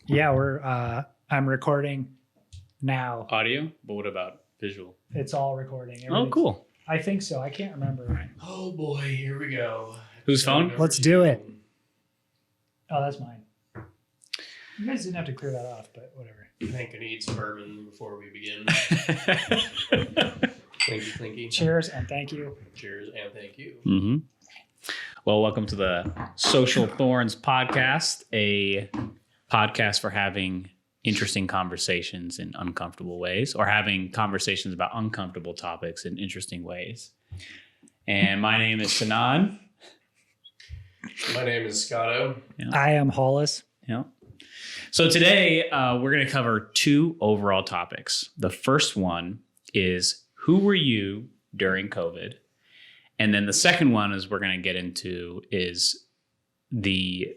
Yeah, I'm recording now. Audio? But what about visual? It's all recording. Oh, cool. I think so. I can't remember. Oh boy, here we go. Whose phone? Let's do it. Oh, that's mine. You guys didn't have to clear that off, but whatever. I think I need some bourbon before we begin. Clinky, clinky. Cheers and thank you. Cheers and thank you. Mm-hmm. Well, welcome to the Social Thorns podcast, a podcast for having interesting conversations in uncomfortable ways, or having conversations about uncomfortable topics in interesting ways. And my name is Sanan. My name is Scotto. Yeah. I am Hollis. Yeah. So today we're going to cover two overall topics. The first one is who were you during COVID? And then the second one is we're going to get into is the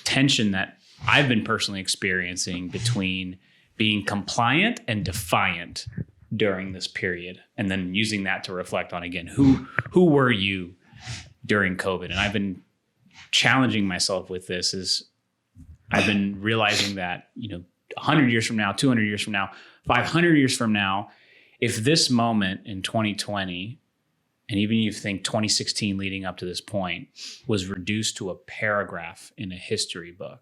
tension that I've been personally experiencing between being compliant and defiant during this period, and then using that to reflect on, again, who were you during COVID? And I've been challenging myself with this is I've been realizing that, 100 years from now, 200 years from now, 500 years from now, if this moment in 2020, and even if you think 2016 leading up to this point, was reduced to a paragraph in a history book,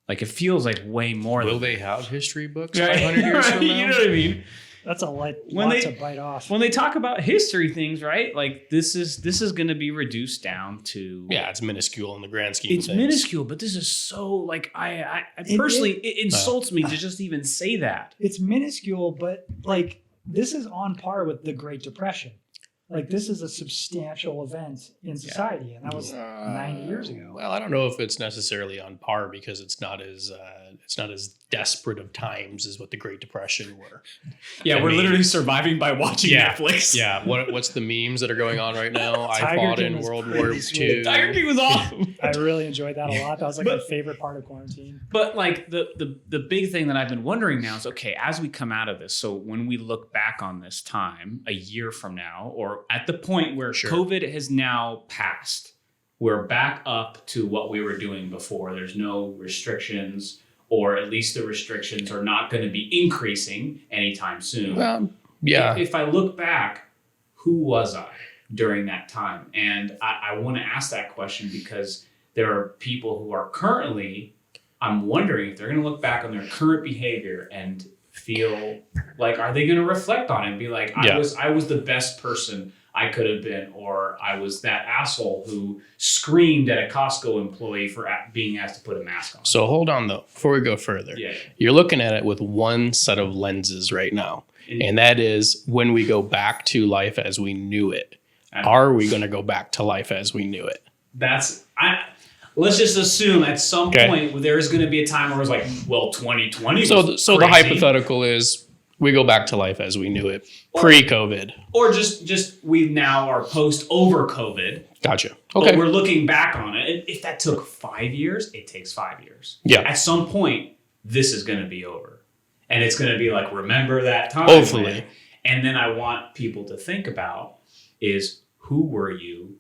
like it feels like way more. Will they have history books 500 years from now? You know what I mean? That's a lot to bite off. When they talk about history things, right? Like this is going to be reduced down to. Yeah, it's minuscule in the grand scheme of It's things. minuscule, but this is so like I personally it insults me to just even say that. It's minuscule, but like this is on par with the Great Depression. Like this is a substantial event in society, and that was 90 years ago. Well, I don't know if it's necessarily on par because it's not as desperate of times as what the Great Depression were. Yeah, we're literally surviving by watching Netflix. Yeah, what's the memes that are going on right now? I Tiger fought King in was World pretty War sweet. II. Tiger King was awesome. I really enjoyed that a lot. That was like my favorite part of quarantine. But like the big thing that I've been wondering now is, okay, as we come out of this, so when we look back on this time a year from now, or at the point where COVID has now passed, we're back up to what we were doing before. There's no restrictions, or at least the restrictions are not going to be increasing anytime soon. Yeah. If I look back, who was I during that time? And I want to ask that question because there are people who are currently, I'm wondering if they're going to look back on their current behavior and feel like, are they going to reflect on it and be like, I was the best person I could have been, or I was that asshole who screamed at a Costco employee for being asked to put a mask on. So hold on though, before we go further. Yeah. You're looking at it with one set of lenses right now. And that is when we go back to life as we knew it. Are we going to go back to life as we knew it? Let's just assume at some point there is going to be a time where it's like, well, 2020 was So crazy. the hypothetical is we go back to life as we knew it pre-COVID. Or just we now are post over COVID. Gotcha. Okay. Okay. But we're looking back on it. And if that took 5 years, it takes 5 years. Yeah. At some point, this is going to be over. And it's going to be like, remember that time. Hopefully. And then I want people to think about is, who were you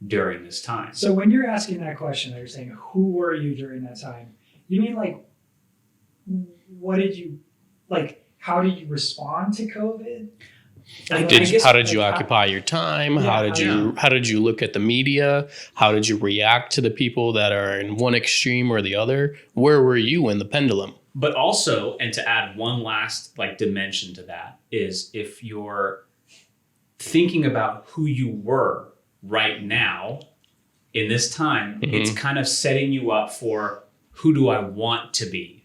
during this time? So when you're asking that question, you're saying, who were you during that time? You mean like, how did you respond to COVID? How did you occupy your time? Yeah, How did you look at the media? How did you react to the people that are in one extreme or the other? Where were you in the pendulum? But also, and to add one last dimension to that, is if you're thinking about who you were right now in this time, it's kind of setting you up for who do I want to be.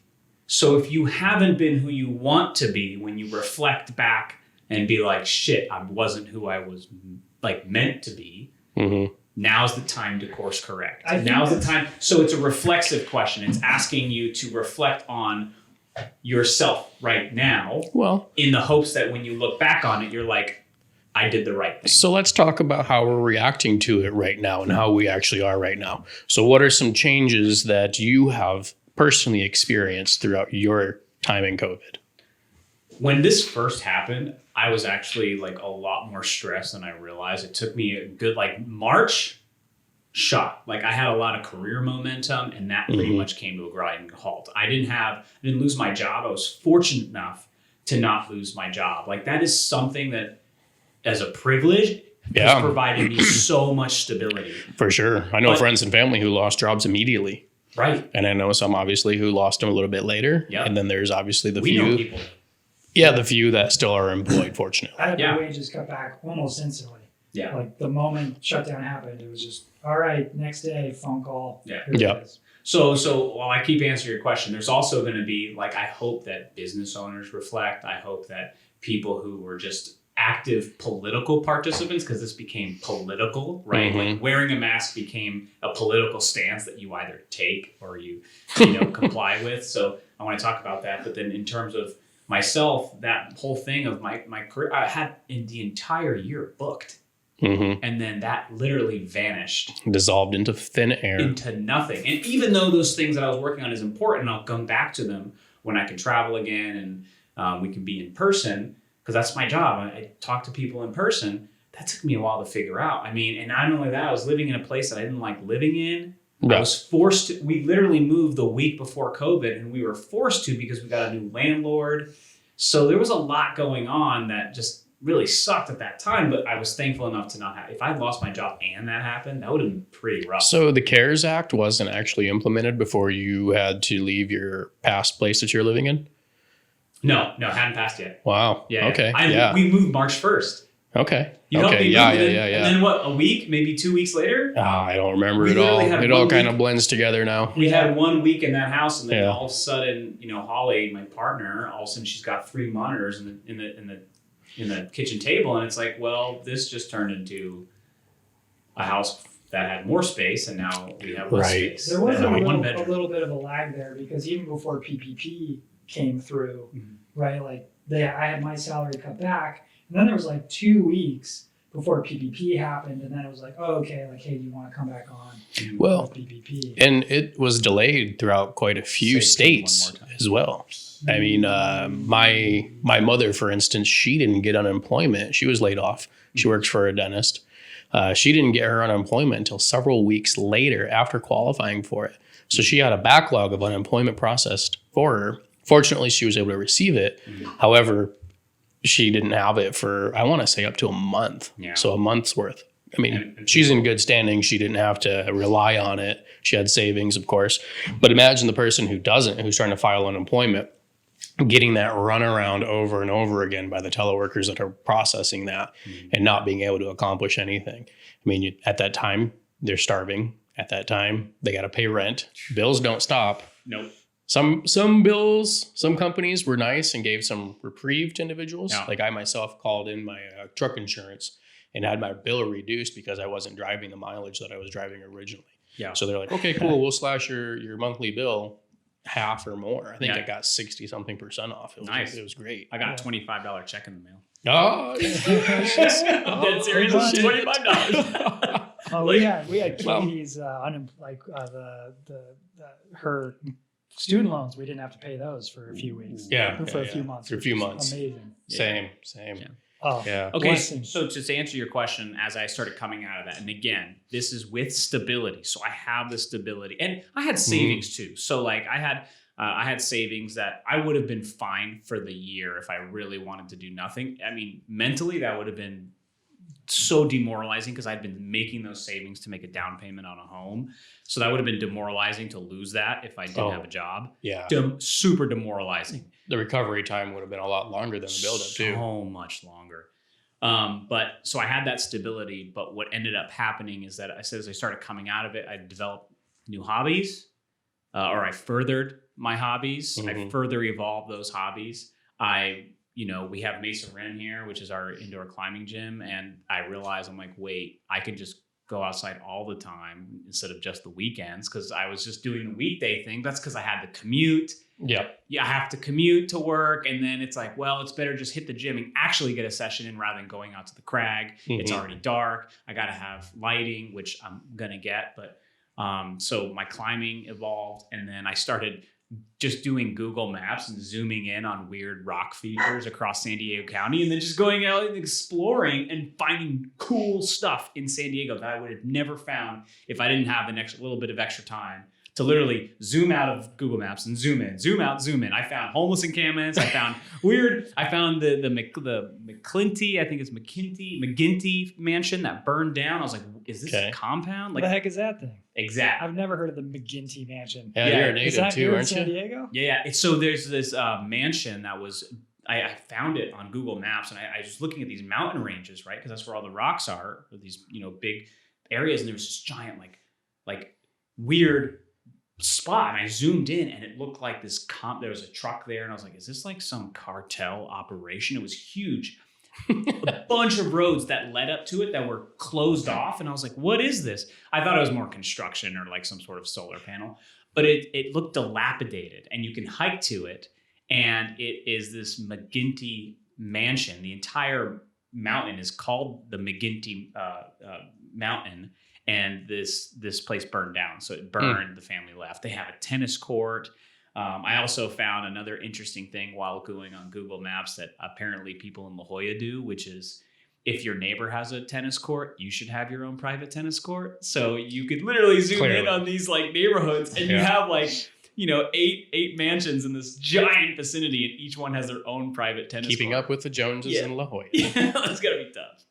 So if you haven't been who you want to be, when you reflect back and be like, shit, I wasn't who I was meant to be, now's the time to course correct. Now's the time. So it's a reflexive question. It's asking you to reflect on yourself right now, in the hopes that when you look back on it, you're like, I did the right thing. So let's talk about how we're reacting to it right now and how we actually are right now. So what are some changes that you have personally experienced throughout your time in COVID? When this first happened, I was actually a lot more stressed than I realized. It took me a good March shot. Like I had a lot of career momentum, and that pretty much came to a grinding halt. I didn't lose my job. I was fortunate enough to not lose my job. Like that is something that, as a privilege, has provided me so much stability. For sure. I know friends and family who lost jobs immediately. Right. And I know some obviously who lost them a little bit later. Yeah. And then there's obviously the We know few. people. Yeah, the few that still are employed, fortunately. I had my wages cut back almost instantly. Yeah. Like the moment shutdown happened, it was just, all right, next day, phone call. Yeah. Here it is. So while I keep answering your question, there's also going to be like, I hope that business owners reflect. I hope that people who were just active political participants, because this became political, right? Like wearing a mask became a political stance that you either take or you comply with. So I want to talk about that. But then in terms of myself, that whole thing of my career, I had in the entire year booked. And then that literally vanished. Dissolved into thin air. Into nothing. And even though those things that I was working on is important, I'll come back to them when I can travel again and we can be in person, because that's my job. I talk to people in person. That took me a while to figure out. I mean, and not only that, I was living in a place that I didn't like living in. I was forced to, we literally moved the week before COVID, and we were forced to because we got a new landlord. So there was a lot going on that just really sucked at that time, but I was thankful enough to not have, if I'd lost my job and that happened, that would have been pretty rough. So the CARES Act wasn't actually implemented before you had to leave your past place that you're living in? No, it hadn't passed yet. Wow. Yeah. Okay. We moved March 1st. Okay. You helped me move, Yeah. And then what, a week, maybe 2 weeks later? I don't remember We it all. literally had It all one kind of week. blends together now. We had 1 week in that house, and then Yeah. all of a sudden, Holly, my partner, all of a sudden she's got 3 monitors in the kitchen table, and it's like, well, this just turned into a house that had more space, and now we have less space. There was And a now one little, bedroom. bit of a lag there, because even before PPP came through, right? Like I had my salary cut back, and then there was like 2 weeks before PPP happened, and then it was like, oh, okay, like, hey, do you want to come back on? Well, with PPP? And it was delayed throughout quite a few states as well. I mean, my mother, for instance, she didn't get unemployment. She was laid off. She works for a dentist. She didn't get her unemployment until several weeks later after qualifying for it. So she had a backlog of unemployment processed for her. Fortunately, she was able to receive it. However, she didn't have it for, I want to say, up to a month. Yeah. So a month's worth. I mean, she's in good standing. She didn't have to rely on it. She had savings, of course. But imagine the person who doesn't, who's trying to file unemployment, getting that runaround over and over again by the teleworkers that are processing that and not being able to accomplish anything. I mean, at that time, they're starving. At that time, they got to pay rent. Bills don't stop. Nope. Some bills, some companies were nice and gave some reprieve to individuals. Yeah. Like I myself called in my truck insurance and had my bill reduced because I wasn't driving the mileage that I was driving originally. Yeah. So they're like, okay, cool. We'll slash your monthly bill half or more. I think I got 60 something % off. It was, Nice. It was great. I got a $25 check in the mail. Oh, I'm dead serious. It's $25. Oh, we had Katie's her student loans. We didn't have to pay those for a few weeks. For a few months. For a few months. Amazing. Same. Yeah. Oh, Yeah. Okay, blessings. so to answer your question, as I started coming out of that, and again, this is with stability. So I have the stability, and I had savings too. So like I had savings that I would have been fine for the year if I really wanted to do nothing. I mean, mentally that would have been so demoralizing because I'd been making those savings to make a down payment on a home. So that would have been demoralizing to lose that if I didn't have a job. Yeah. Super demoralizing. The recovery time would have been a lot longer than the buildup too. So much longer. But so I had that stability, but what ended up happening is that as I started coming out of it, I developed new hobbies, or I furthered my hobbies. I further evolved those hobbies. We have Mesa Ren here, which is our indoor climbing gym. And I realized I'm like, wait, I could just go outside all the time instead of just the weekends. Cause I was just doing the weekday thing. That's cause I had to commute. Yeah. I have to commute to work. And then it's like, well, it's better just hit the gym and actually get a session in rather than going out to the crag. It's already dark. I got to have lighting, which I'm going to get. But so my climbing evolved. And then I started just doing Google Maps and zooming in on weird rock features across San Diego County, and then just going out and exploring and finding cool stuff in San Diego that I would have never found if I didn't have an extra little bit of extra time to literally zoom out of Google Maps and zoom in, zoom out, zoom in. I found homeless encampments. I found I found the McClinty, I think it's McGinty mansion that burned down. I was like, is this a compound? What the heck is that thing? Exactly. I've never heard of the McGinty mansion. Yeah, you're a native too, aren't you? San Diego? Yeah. So there's this mansion that was, I found it on Google Maps, and I was looking at these mountain ranges, right? Because that's where all the rocks are, or these, big areas. And there was this giant, like weird spot, and I zoomed in, and it looked like this there was a truck there, and I was like, is this like some cartel operation? It was huge. A bunch of roads that led up to it that were closed off, and I was like, what is this? I thought it was more construction or like some sort of solar panel, but it looked dilapidated, and you can hike to it, and it is this McGinty mansion. The entire mountain is called the McGinty mountain. And this place burned down. So it burned, the family left. They have a tennis court. I also found another interesting thing while going on Google Maps that apparently people in La Jolla do, which is if your neighbor has a tennis court, you should have your own private tennis court. So you could literally zoom in on these like neighborhoods, and you have like, eight mansions in this giant vicinity, and each one has their own private tennis court. Keeping up with the Joneses in La Jolla. Yeah, that's gotta be tough.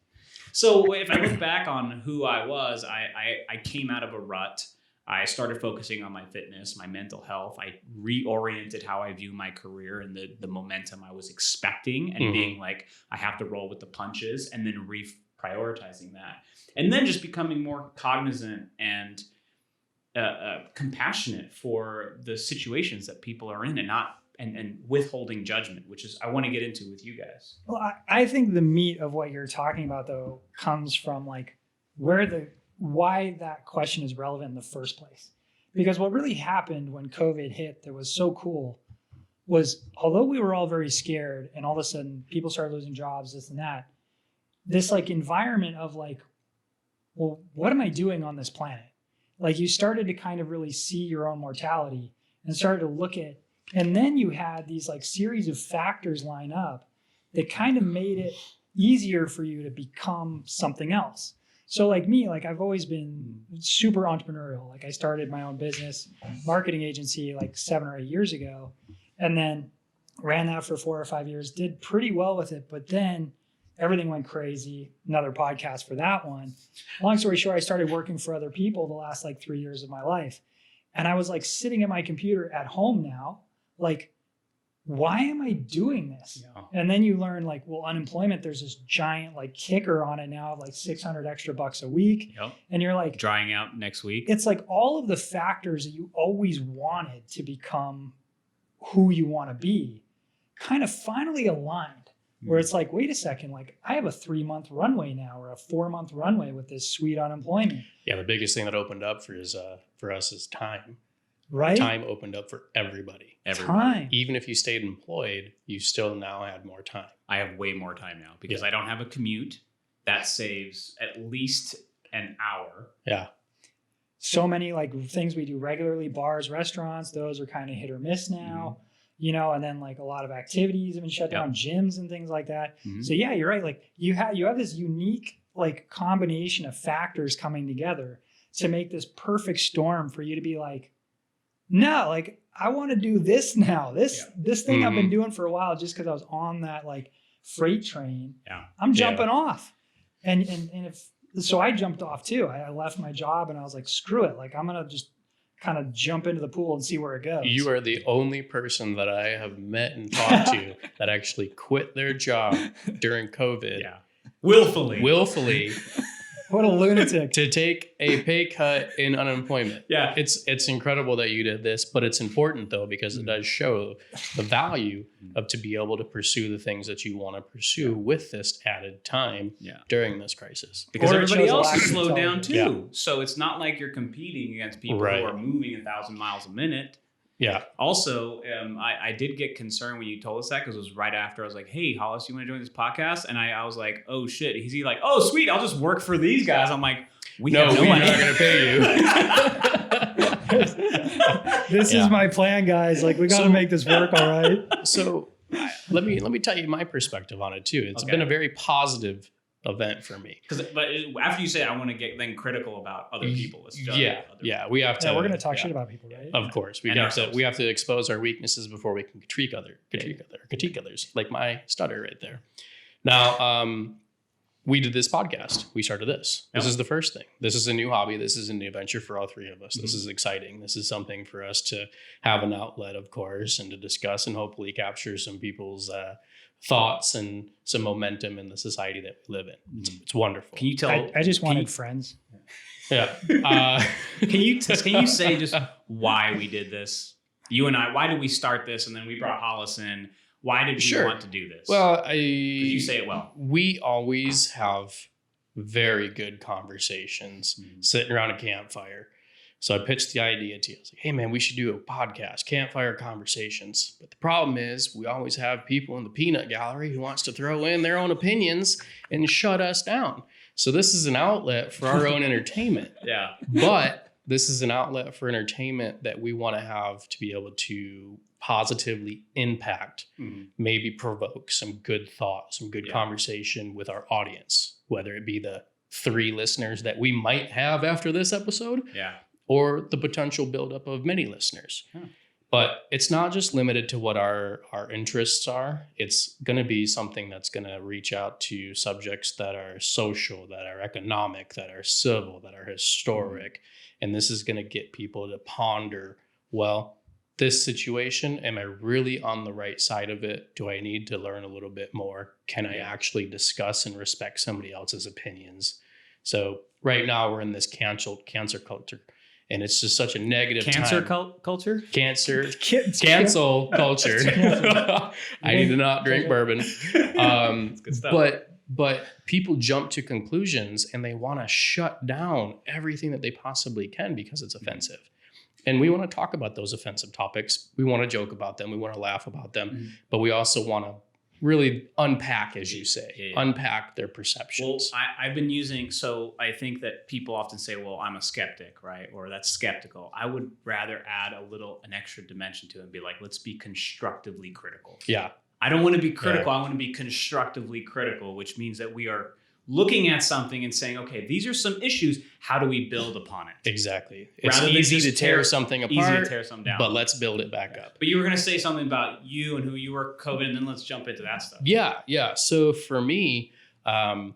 So if I look back on who I was, I came out of a rut. I started focusing on my fitness, my mental health. I reoriented how I view my career and the momentum I was expecting, and being like, I have to roll with the punches, and then reprioritizing that. And then just becoming more cognizant and compassionate for the situations that people are in, and not and withholding judgment, which is I want to get into with you guys. Well, I think the meat of what you're talking about, though, comes from like why that question is relevant in the first place. Because what really happened when COVID hit that was so cool was, although we were all very scared and all of a sudden people started losing jobs, this and that, this like environment of like, well, what am I doing on this planet? Like you started to kind of really see your own mortality and started to look at, and then you had these like series of factors line up that kind of made it easier for you to become something else. So like me, like I've always been super entrepreneurial. Like I started my own business, marketing agency like 7 or 8 years ago, and then ran that for 4 or 5 years, did pretty well with it. But then everything went crazy. Another podcast for that one. Long story short, I started working for other people the last like 3 years of my life. And I was like sitting at my computer at home now, like, why am I doing this? Yeah. And then you learn like, well, unemployment, there's this giant like kicker on it now of like $600 extra a week. Yep. And you're like drying out next week. It's like all of the factors that you always wanted to become who you want to be kind of finally aligned. Where it's like, wait a second, like I have a 3-month runway now or a 4-month runway with this sweet unemployment. Yeah, the biggest thing that opened up for us is time. Right? Time opened up for everybody. Time. Even if you stayed employed, you still now had more time. I have way more time now because I don't have a commute. That saves at least an hour. Yeah. So many like things we do regularly, bars, restaurants, those are kind of hit or miss now. Mm-hmm. You know, and then like a lot of activities have been shut down, gyms and things like that. Mm-hmm. So yeah, you're right. Like you have this unique like combination of factors coming together to make this perfect storm for you to be like, no, like I want to do this now. This thing I've been doing for a while just because I was on that like freight train. Yeah. I'm jumping off. And so I jumped off too. I left my job and I was like, screw it. Like I'm gonna just kind of jump into the pool and see where it goes. You are the only person that I have met and talked to that actually quit their job during COVID. Yeah. Willfully. What a lunatic. To take a pay cut in unemployment. Yeah. It's incredible that you did this, but it's important though, because it does show the value of to be able to pursue the things that you want to pursue with this added time during this crisis. Because everybody else is slowed down too. Yeah. So it's not like you're competing against people who are moving 1,000 miles a minute. Yeah. Also, I did get concerned when you told us that because it was right after I was like, hey, Hollis, you want to join this podcast? And I was like, oh, shit. He's like, oh, sweet. I'll just work for these guys. I'm like, we're not going to pay you. This is my plan, guys. Like, we got to make this work. All right. So let me tell you my perspective on it too. It's been a very positive event for me. But after you say I want to get then critical about other people, let's judge we have to. Yeah, we're going to talk shit about people, right? Of course, we have to expose our weaknesses before we can critique others. Like my stutter right there. Now, we did this podcast. We started this. This is the first thing. This is a new hobby. This is a new venture for all three of us. This is exciting. This is something for us to have an outlet, of course, and to discuss and hopefully capture some people's thoughts and some momentum in the society that we live in. It's wonderful. Can you tell? I just wanted friends. Yeah. Can you say just why we did this? You and I. Why did we start this? And then we brought Hollis in. Why did we want to do this? Well, you say it well. We always have very good conversations sitting around a campfire. So I pitched the idea to you. I was like, hey, man, we should do a podcast, Campfire Conversations. But the problem is we always have people in the peanut gallery who wants to throw in their own opinions and shut us down. So this is an outlet for our own entertainment. Yeah. But this is an outlet for entertainment that we want to have to be able to positively impact, maybe provoke some good thought, some good conversation with our audience, whether it be the 3 listeners that we might have after this episode, or the potential buildup of many listeners. But it's not just limited to what our interests are. It's going to be something that's going to reach out to subjects that are social, that are economic, that are civil, that are historic. And this is going to get people to ponder, well, this situation, am I really on the right side of it? Do I need to learn a little bit more? Can I actually discuss and respect somebody else's opinions? So right now we're in this cancel culture, and it's just such a negative culture? Cancel culture. I need to not drink bourbon. Good stuff. But people jump to conclusions and they want to shut down everything that they possibly can because it's offensive. And we want to talk about those offensive topics. We want to joke about them. We want to laugh about them. But we also want to really unpack, as you say, unpack their perceptions. Well, I've been so I think that people often say, well, I'm a skeptic, right? Or that's skeptical. I would rather add an extra dimension to it and be like, let's be constructively critical. Yeah. I don't want to be critical. I want to be constructively critical, which means that we are looking at something and saying, okay, these are some issues. How do we build upon it? Exactly. It's easy to tear something apart, easy to tear something down. But let's build it back up. But you were going to say something about you and who you were COVID, and then let's jump into that stuff. Yeah. So for me, I'm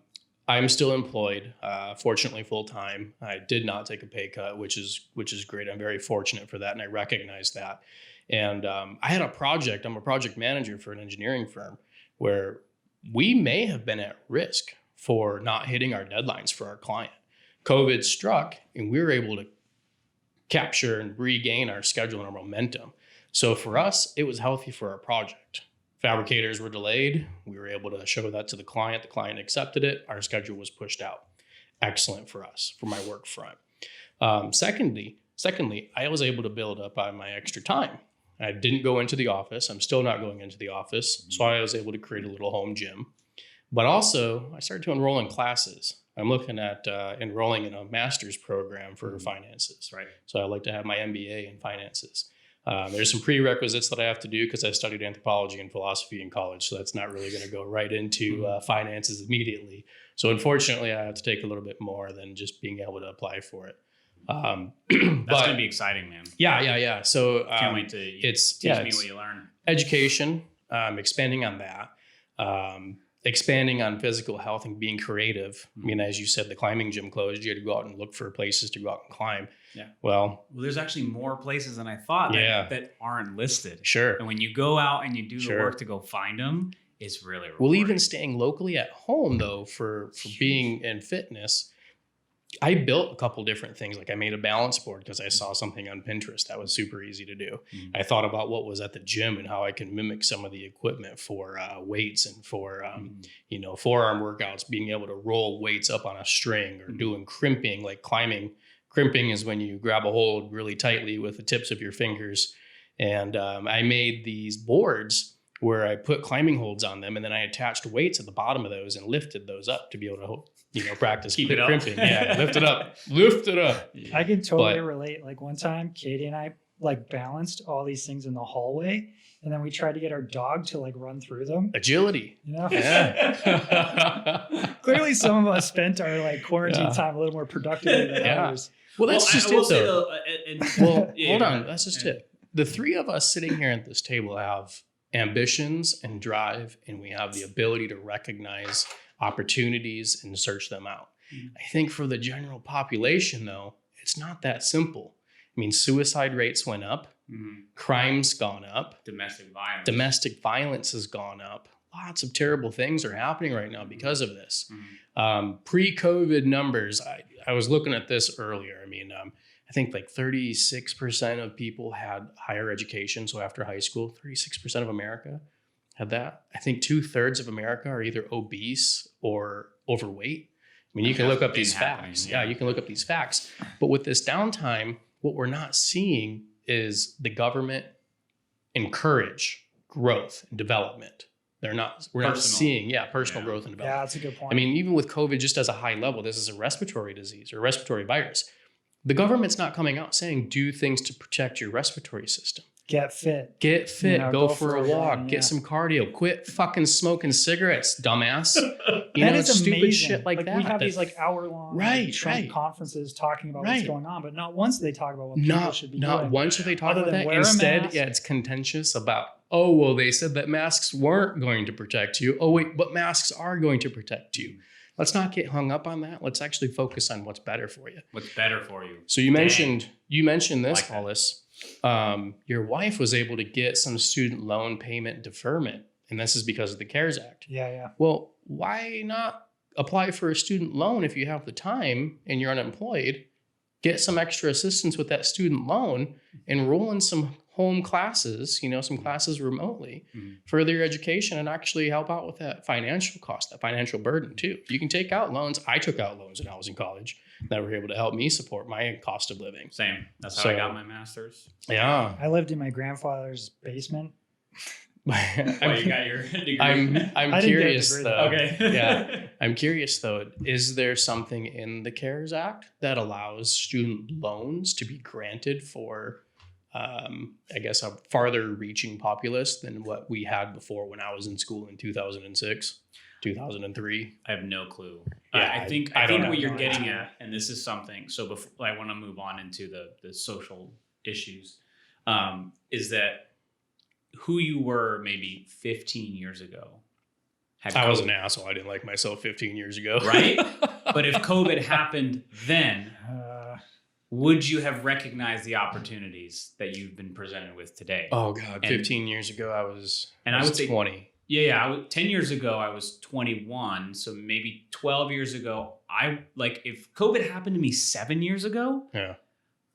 still employed, fortunately full-time. I did not take a pay cut, which is great. I'm very fortunate for that, and I recognize that. And I had a project. I'm a project manager for an engineering firm where we may have been at risk for not hitting our deadlines for our client. COVID struck and we were able to capture and regain our schedule and our momentum. So for us, it was healthy for our project. Fabricators were delayed. We were able to show that to the client. The client accepted it. Our schedule was pushed out. Excellent for us, for my work front. Secondly, I was able to build up on my extra time. I didn't go into the office. I'm still not going into the office. So I was able to create a little home gym. But also, I started to enroll in classes. I'm looking at enrolling in a master's program for finances. Right. So I'd like to have my MBA in finances. There's some prerequisites that I have to do because I studied anthropology and philosophy in college. So that's not really going to go right into finances immediately. So unfortunately, I have to take a little bit more than just being able to apply for it. That's going to be exciting, man. Yeah. So can't wait to teach me what you learn. Education, expanding on that. Expanding on physical health and being creative. I mean, as you said, the climbing gym closed. You had to go out and look for places to go out and climb. Yeah. Well, there's actually more places than I thought that aren't listed. Sure. And when you go out and you do the work to go find them, it's really rewarding. Well, even staying locally at home, though, for being in fitness, I built a couple different things. Like I made a balance board because I saw something on Pinterest that was super easy to do. I thought about what was at the gym and how I can mimic some of the equipment for weights and for, forearm workouts, being able to roll weights up on a string or doing crimping, like climbing. Crimping is when you grab a hold really tightly with the tips of your fingers. And I made these boards where I put climbing holds on them, and then I attached weights at the bottom of those and lifted those up to be able to, practice Keep it up. crimping. Yeah, lift it up. I can totally But- relate. Like one time, Katie and I like balanced all these things in the hallway, and then we tried to get our dog to like run through them. Agility. You know, Yeah. clearly some of us spent our like quarantine time a little more productively than Yeah. others. Well, that's just I will it, say though. Well, yeah, hold go on. ahead. That's just it. The three of us sitting here at this table have ambitions and drive, and we have the ability to recognize opportunities and search them out. I think for the general population, though, it's not that simple. I mean, suicide rates went up, crime's gone up, domestic violence has gone up. Lots of terrible things are happening right now because of this. Pre-COVID numbers, I was looking at this earlier. I mean, I think like 36% of people had higher education. So after high school, 36% of America had that. I think 2/3 of America are either obese or overweight. I mean, you can look up these facts. Yeah, you can look up these facts. But with this downtime, what we're not seeing is the government encourage growth and development. We're not seeing, personal growth and development. Yeah, that's a good point. I mean, even with COVID, just as a high level, this is a respiratory disease or respiratory virus. The government's not coming out saying, do things to protect your respiratory system. Get fit. Get fit, go for a walk, run, get some cardio, quit fucking smoking cigarettes, dumbass. That is stupid amazing. shit like that. We have these like hour-long Trump conferences talking about what's going on, but not once do they talk about what people should be doing. Not once do they talk Other about than that. wear a Instead, mask. it's contentious about, oh, well, they said that masks weren't going to protect you. Oh, wait, but masks are going to protect you. Let's not get hung up on that. Let's actually focus on what's better for you. What's better for you? So you mentioned this, Like that. Hollis. Your wife was able to get some student loan payment deferment, and this is because of the CARES Act. Yeah. Well, why not apply for a student loan if you have the time and you're unemployed? Get some extra assistance with that student loan, enroll in some home classes, some classes remotely, further your education, and actually help out with that financial cost, that financial burden too. You can take out loans. I took out loans when I was in college that were able to help me support my cost of living. Same. That's how I got my master's. Yeah. I lived in my grandfather's basement. You got your degree. I'm curious degree, though. Okay. Yeah. I'm curious though, is there something in the CARES Act that allows student loans to be granted for I guess a farther reaching populace than what we had before when I was in school in 2006, 2003? I have no clue. Yeah, I think don't know. what you're getting at, and this is something. So before I want to move on into the social issues, is that who you were maybe 15 years ago? I was an asshole. I didn't like myself 15 years ago. Right? But if COVID happened then, would you have recognized the opportunities that you've been presented with today? Oh God, 15 years ago I was 20. Yeah. 10 years ago I was 21, so maybe 12 years ago. If COVID happened to me 7 years ago,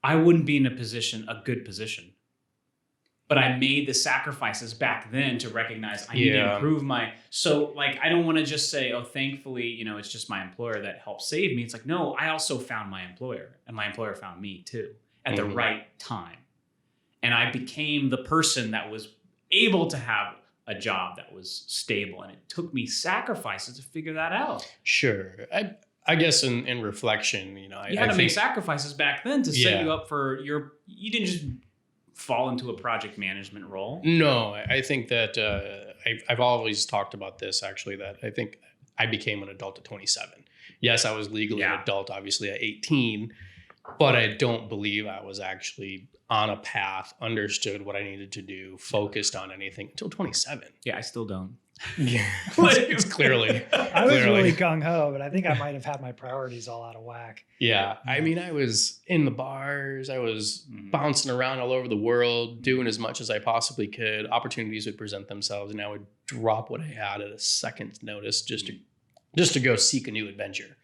I wouldn't be in a good position. But I made the sacrifices back then to recognize I need to improve I don't want to just say, oh, thankfully, it's just my employer that helped save me. It's like, no, I also found my employer, and my employer found me too at the right time. And I became the person that was able to have a job that was stable. And it took me sacrifices to figure that out. Sure. I guess in reflection, you had to make sacrifices back then to set you up for you didn't just fall into a project management role. No, I think that I've always talked about this actually, that I think I became an adult at 27. Yes, I was legally an adult, obviously at 18, but I don't believe I was actually on a path, understood what I needed to do, focused on anything until 27. Yeah, I still don't. Yeah, it's clearly. I was really gung-ho, but I think I might have had my priorities all out of whack. Yeah. I mean, I was in the bars. I was bouncing around all over the world, doing as much as I possibly could. Opportunities would present themselves, and I would drop what I had at a second's notice just to go seek a new adventure.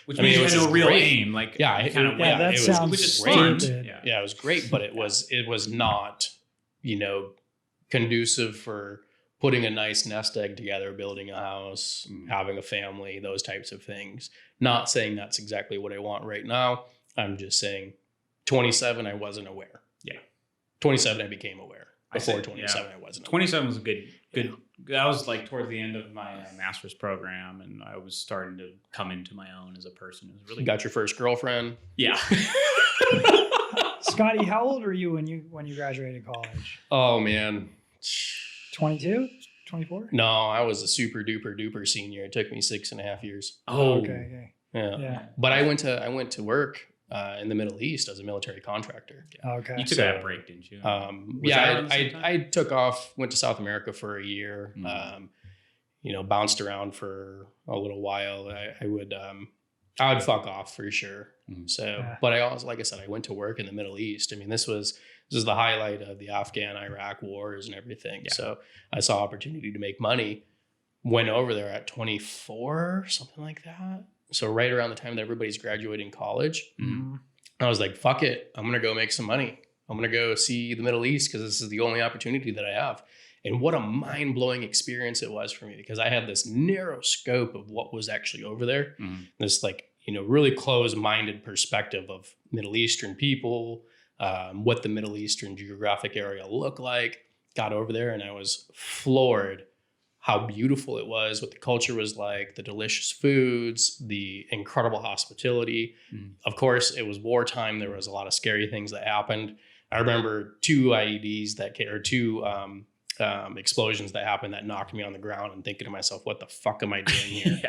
Which means you had no real aim. That sounds which is great. fun. Yeah, it was great, but it was not, conducive for putting a nice nest egg together, building a house, having a family, those types of things. Not saying that's exactly what I want right now. I'm just saying 27, I wasn't aware. Yeah. 27, I became aware. Before 27, I wasn't. 27 was a good. That was like towards the end of my master's program, and I was starting to come into my own as a person. It was really Got your first girlfriend. Yeah. Scotty, how old were you when you graduated college? Oh man, 22, 24? No, I was a super duper senior. It took me 6.5 years. Oh, Okay. Yeah. But I went to work in the Middle East as a military contractor. Okay. You took that break, didn't you? I took off, went to South America for a year. Bounced around for a little while. I would fuck off for sure. But I also, like I said, I went to work in the Middle East. I mean, this is the highlight of the Afghan-Iraq wars and everything. Yeah. So I saw opportunity to make money. Went over there at 24, something like that. So right around the time that everybody's graduating college, I was like, fuck it. I'm going to go make some money. I'm going to go see the Middle East because this is the only opportunity that I have. And what a mind-blowing experience it was for me, because I had this narrow scope of what was actually over there. This really closed-minded perspective of Middle Eastern people, what the Middle Eastern geographic area looked like. Got over there and I was floored how beautiful it was, what the culture was like, the delicious foods, the incredible hospitality. Of course, it was wartime. There was a lot of scary things that happened. I remember two explosions that happened that knocked me on the ground, and thinking to myself, what the fuck am I doing here?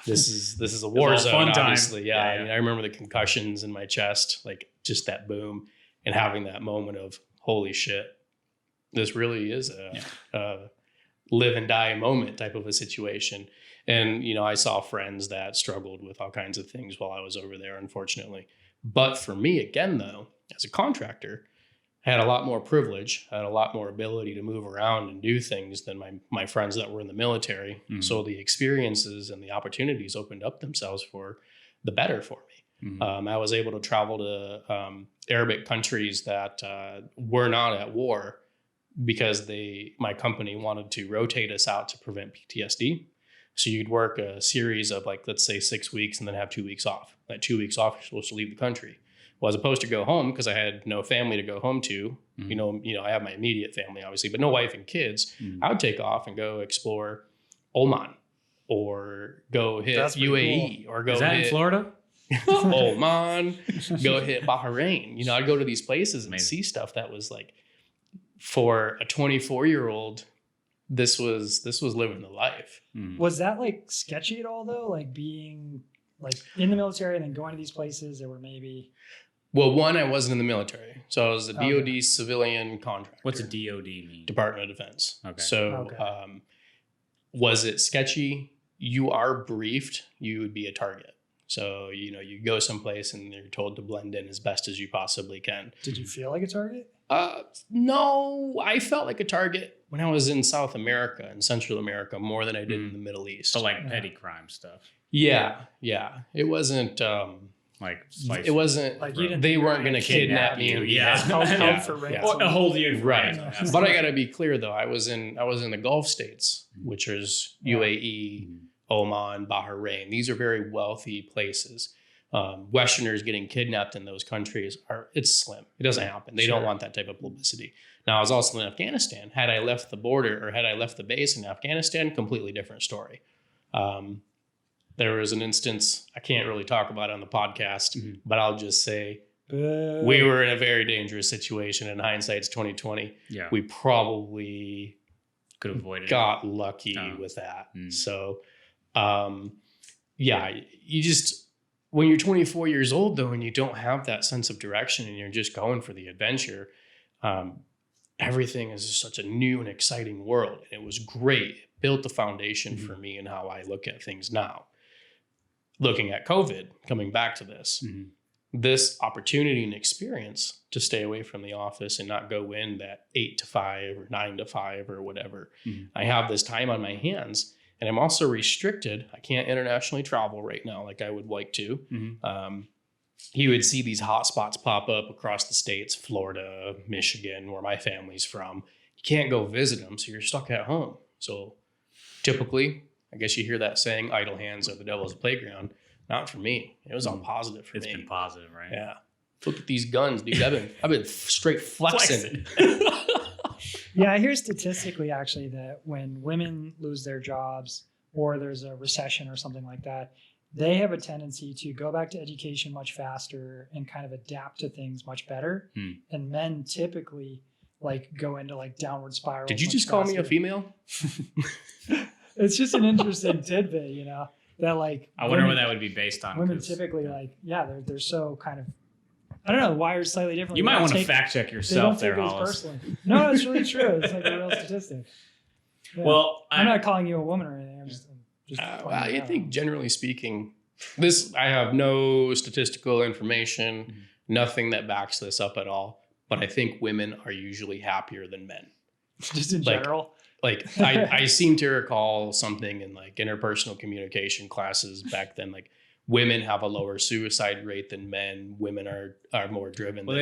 This is a war zone, obviously. Yeah. I mean, I remember the concussions in my chest, like just that boom, and having that moment of, holy shit, this really is a live and die moment type of a situation. And, I saw friends that struggled with all kinds of things while I was over there, unfortunately. But for me, again, though, as a contractor, I had a lot more privilege, I had a lot more ability to move around and do things than my friends that were in the military. So the experiences and the opportunities opened up themselves for the better for me. I was able to travel to Arabic countries that were not at war, because my company wanted to rotate us out to prevent PTSD. So you'd work a series of, like, let's say 6 weeks and then have 2 weeks off. That 2 weeks off, you're supposed to leave the country. Well, as opposed to go home, because I had no family to go home to, I have my immediate family, obviously, but no wife and kids. I would take off and go explore Oman, or go hit UAE, or go hit in Florida? Oman, go hit Bahrain. I'd go to these places and see stuff that was like, for a 24-year-old, this was living the life. Was that like sketchy at all though? Like being like in the military and then going to these places that were maybe. Well, one, I wasn't in the military, so I was a DoD civilian contractor. What's a DoD mean? Department of Defense. Okay. So, was it sketchy? You are briefed. You would be a target. So, you go someplace and you're told to blend in as best as you possibly can. Did you feel like a target? No, I felt like a target when I was in South America and Central America more than I did in the Middle East. So like petty crime stuff. Yeah. It wasn't it wasn't like they weren't going to kidnap me. Hold you right. But I got to be clear though. I was in the Gulf states, which is UAE, Oman, Bahrain. These are very wealthy places. Westerners getting kidnapped in those countries it's slim. It doesn't happen. They don't want that type of publicity. Now, I was also in Afghanistan. Had I left the border, or had I left the base in Afghanistan, completely different story. There was an instance I can't really talk about on the podcast, but I'll just say we were in a very dangerous situation. In hindsight, it's 2020. Yeah, we probably could have avoided got lucky with that. So, you just. When you're 24 years old, though, and you don't have that sense of direction and you're just going for the adventure, everything is just such a new and exciting world. And it was great. It built the foundation for me and how I look at things now. Looking at COVID, coming back to this, this opportunity and experience to stay away from the office and not go in that 8 to 5 or 9 to 5 or whatever. I have this time on my hands. And I'm also restricted. I can't internationally travel right now like I would like to. You would see these hot spots pop up across the states, Florida, Michigan, where my family's from. You can't go visit them, so you're stuck at home. So typically, I guess you hear that saying, idle hands are the devil's playground. Not for me. It was all positive for me. It's been positive, right? Yeah. Look at these guns, dude. I've been straight flexing. Yeah, I hear statistically actually that when women lose their jobs or there's a recession or something like that, they have a tendency to go back to education much faster and kind of adapt to things much better. And men typically like go into like downward spirals. Did you just call me a female? It's just an interesting tidbit, you know, that like I wonder what that would be based on. Women typically like, yeah, they're so kind of, I don't know, wired slightly differently. You might want to fact check yourself there, Hollis. No, it's really true. It's like a real statistic. Yeah. Well, I'm not calling you a woman or anything. I'm just well, I think generally speaking, I have no statistical information, nothing that backs this up at all. But I think women are usually happier than men. Just in general. Like I seem to recall something in like interpersonal communication classes back then, like women have a lower suicide rate than men. Women are more driven. Well,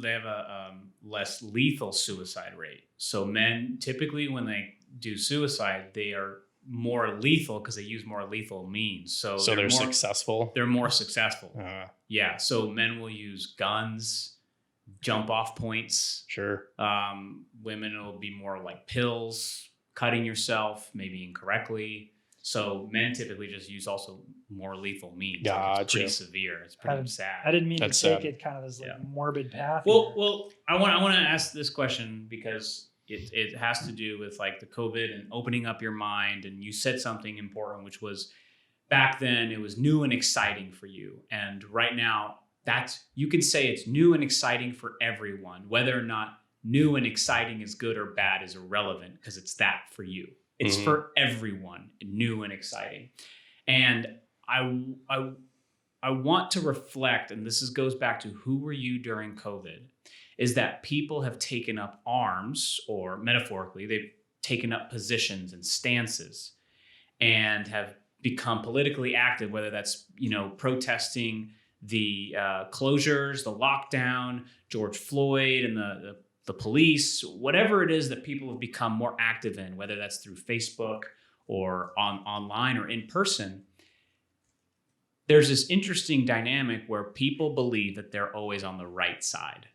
they have a less lethal suicide rate. So men typically, when they do suicide, they are more lethal because they use more lethal means. So they're successful. They're more successful. Yeah. So men will use guns, jump off points. Sure. Women will be more like pills, cutting yourself, maybe incorrectly. So men typically just use also more lethal means. Gotcha. Like it's pretty severe. It's pretty sad. I didn't mean That's to take sad. it kind of as like morbid path. Well, I want to ask this question because it has to do with like the COVID and opening up your mind. And you said something important, which was back then it was new and exciting for you. And right now you can say it's new and exciting for everyone. Whether or not new and exciting is good or bad is irrelevant because it's that for you. It's for everyone, new and exciting. And I want to reflect, and this goes back to who were you during COVID, is that people have taken up arms, or metaphorically, they've taken up positions and stances and have become politically active, whether that's, protesting the closures, the lockdown, George Floyd and the police, whatever it is that people have become more active in, whether that's through Facebook or online or in person. There's this interesting dynamic where people believe that they're always on the right side,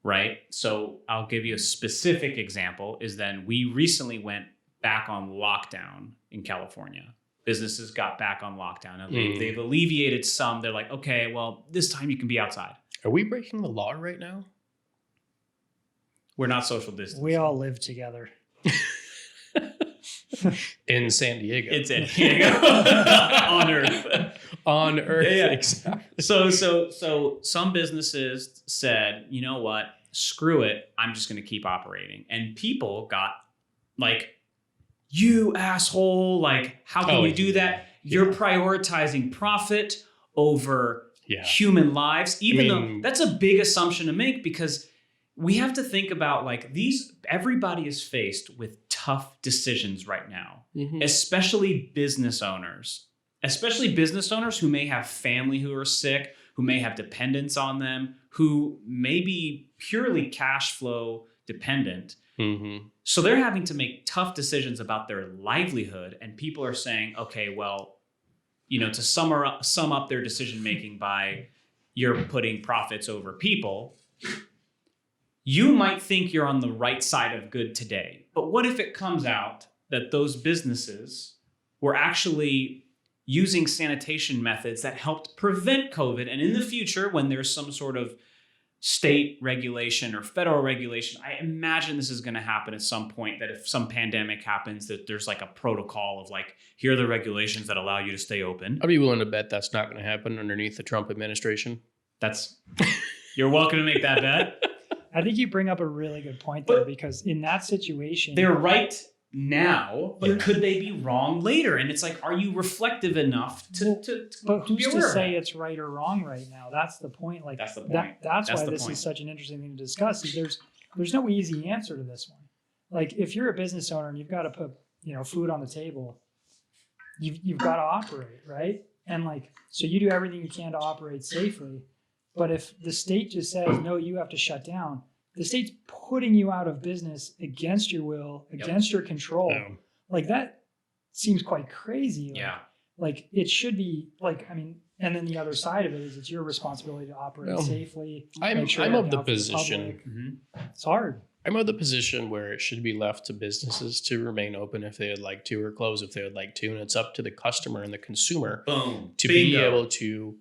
right? So I'll give you a specific example is then we recently went back on lockdown in California. Businesses got back on lockdown and they've alleviated some. They're like, okay, well, this time you can be outside. Are we breaking the law right now? We're not social distancing. We all live together. In San Diego. In San Diego. On Earth. On Earth. Yeah. Exactly. So some businesses said, you know what? Screw it. I'm just going to keep operating. And people got like, you asshole. Like, how can you do that? You're prioritizing profit over human lives. Even though that's a big assumption to make because we have to think about like everybody is faced with tough decisions right now, especially business owners who may have family who are sick, who may have dependents on them, who may be purely cash flow dependent. So they're having to make tough decisions about their livelihood. And people are saying, okay, well, to sum up their decision-making by you're putting profits over people. You might think you're on the right side of good today, but what if it comes out that those businesses were actually using sanitation methods that helped prevent COVID? And in the future, when there's some sort of state regulation or federal regulation, I imagine this is going to happen at some point, that if some pandemic happens, that there's like a protocol of like, here are the regulations that allow you to stay open. I'd be willing to bet that's not going to happen underneath the Trump administration. You're welcome to make that bet. I think you bring up a really good point there because in that situation, they're right now, but could they be wrong later? And it's like, are you reflective enough to but who's be aware to of say that? it's right or wrong right now? That's the point. Like that's the point. That's why this is such an interesting thing to discuss. Is there's no easy answer to this one. Like if you're a business owner and you've got to put food on the table, you've got to operate, right? And like so you do everything you can to operate safely. But if the state just says, no, you have to shut down, the state's putting you out of business against your will, against your control. Like that seems quite crazy. Like it should be like, and then the other side of it is it's your responsibility to operate safely. I'm of the position. It's hard. I'm of the position where it should be left to businesses to remain open if they would like to, or close if they would like to. And it's up to the customer and the consumer Boom. to Bingo. be able to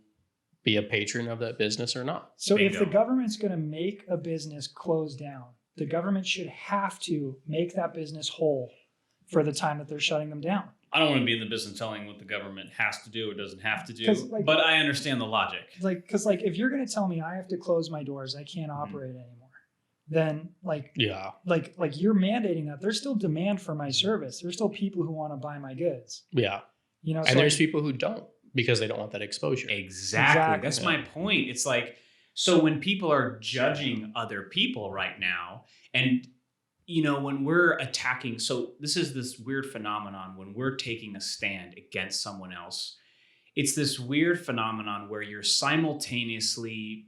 be a patron of that business or not. So if Bingo. the government's going to make a business close down, the government should have to make that business whole for the time that they're shutting them down. I don't want to be in the business telling what the government has to do or doesn't have to do, 'Cause, like- but I understand the logic. Because if you're going to tell me I have to close my doors, I can't operate anymore, then Yeah. like you're mandating that. There's still demand for my service. There's still people who want to buy my goods. Yeah. You know, And there's people who don't because they don't want that exposure. Exactly. That's my point. It's like, so when people are judging other people right now, and when we're attacking, so this is this weird phenomenon when we're taking a stand against someone else. It's this weird phenomenon where you're simultaneously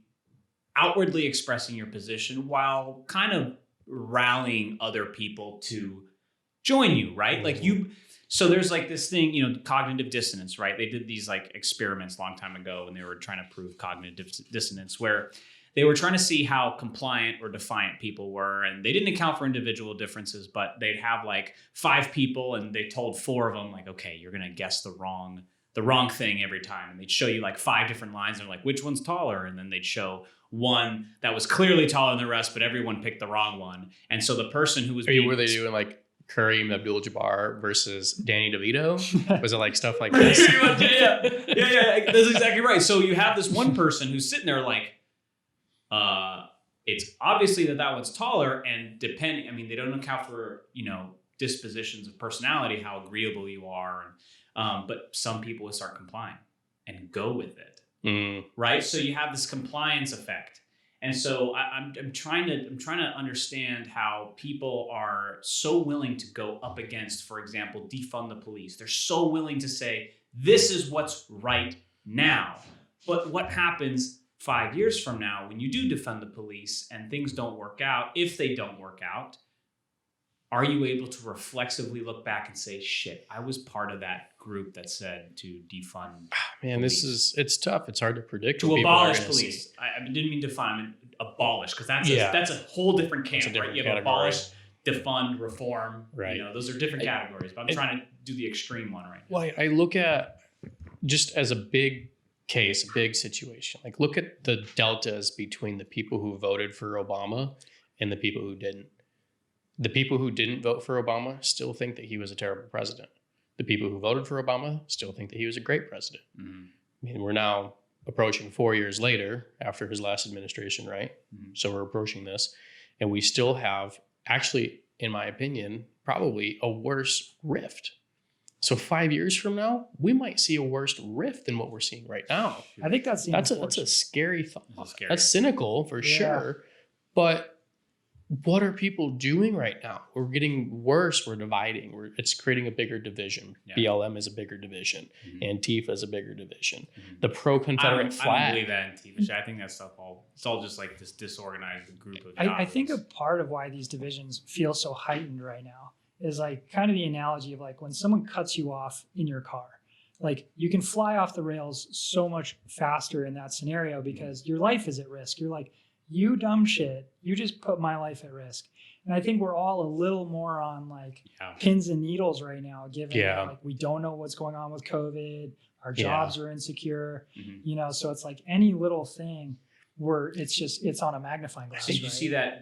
outwardly expressing your position while kind of rallying other people to join you, right? Like so there's like this thing, cognitive dissonance, right? They did these like experiments a long time ago when they were trying to prove cognitive dissonance, where they were trying to see how compliant or defiant people were. And they didn't account for individual differences, but they'd have like 5 people and they told 4 of them like, okay, you're going to guess the wrong thing every time. And they'd show you like 5 different lines. And they're like, which one's taller? And then they'd show one that was clearly taller than the rest, but everyone picked the wrong one. And so the person who was Were they doing like Kareem Abdul-Jabbar versus Danny DeVito? Was it like stuff like this? Yeah, that's exactly right. So you have this one person who's sitting there like, it's obviously that one's taller, and depending, they don't account for, dispositions of personality, how agreeable you are. And, but some people will start complying and go with it. Right. So you have this compliance effect. And so I'm trying to understand how people are so willing to go up against, for example, defund the police. They're so willing to say, this is what's right now. But what happens 5 years from now when you do defund the police and things don't work out? If they don't work out, are you able to reflexively look back and say, shit, I was part of that group that said to defund Man, police. It's tough. It's hard to predict. To abolish police. I didn't mean defund, I meant abolish, because that's a whole different camp, right? You have abolish, defund, reform. Right. Those are different categories, but I'm trying to do the extreme one right now. Well, I look at just as a big case, a big situation. Like, look at the deltas between the people who voted for Obama and the people who didn't. The people who didn't vote for Obama still think that he was a terrible president. The people who voted for Obama still think that he was a great president. Mm-hmm. We're now approaching 4 years later after his last administration, right? Mm-hmm. So we're approaching this, and we still have, actually, in my opinion, probably a worse rift. So 5 years from now, we might see a worse rift than what we're seeing right now. I think that's a scary thought. That's cynical for sure. But what are people doing right now? We're getting worse. We're dividing. It's creating a bigger division. Yeah. BLM is a bigger division. Mm-hmm. Antifa is a bigger division. Mm-hmm. The pro-Confederate flag. I don't believe that Antifa. I think that stuff it's all just like this disorganized group of I think a part of why these divisions feel so heightened right now is like kind of the analogy of like when someone cuts you off in your car. Like you can fly off the rails so much faster in that scenario because your life is at risk. You're like, you dumb shit, you just put my life at risk. And I think we're all a little more on like pins and needles right now, given that, like we don't know what's going on with COVID, our jobs are insecure, so it's like any little thing where it's on a magnifying glass. Did you see that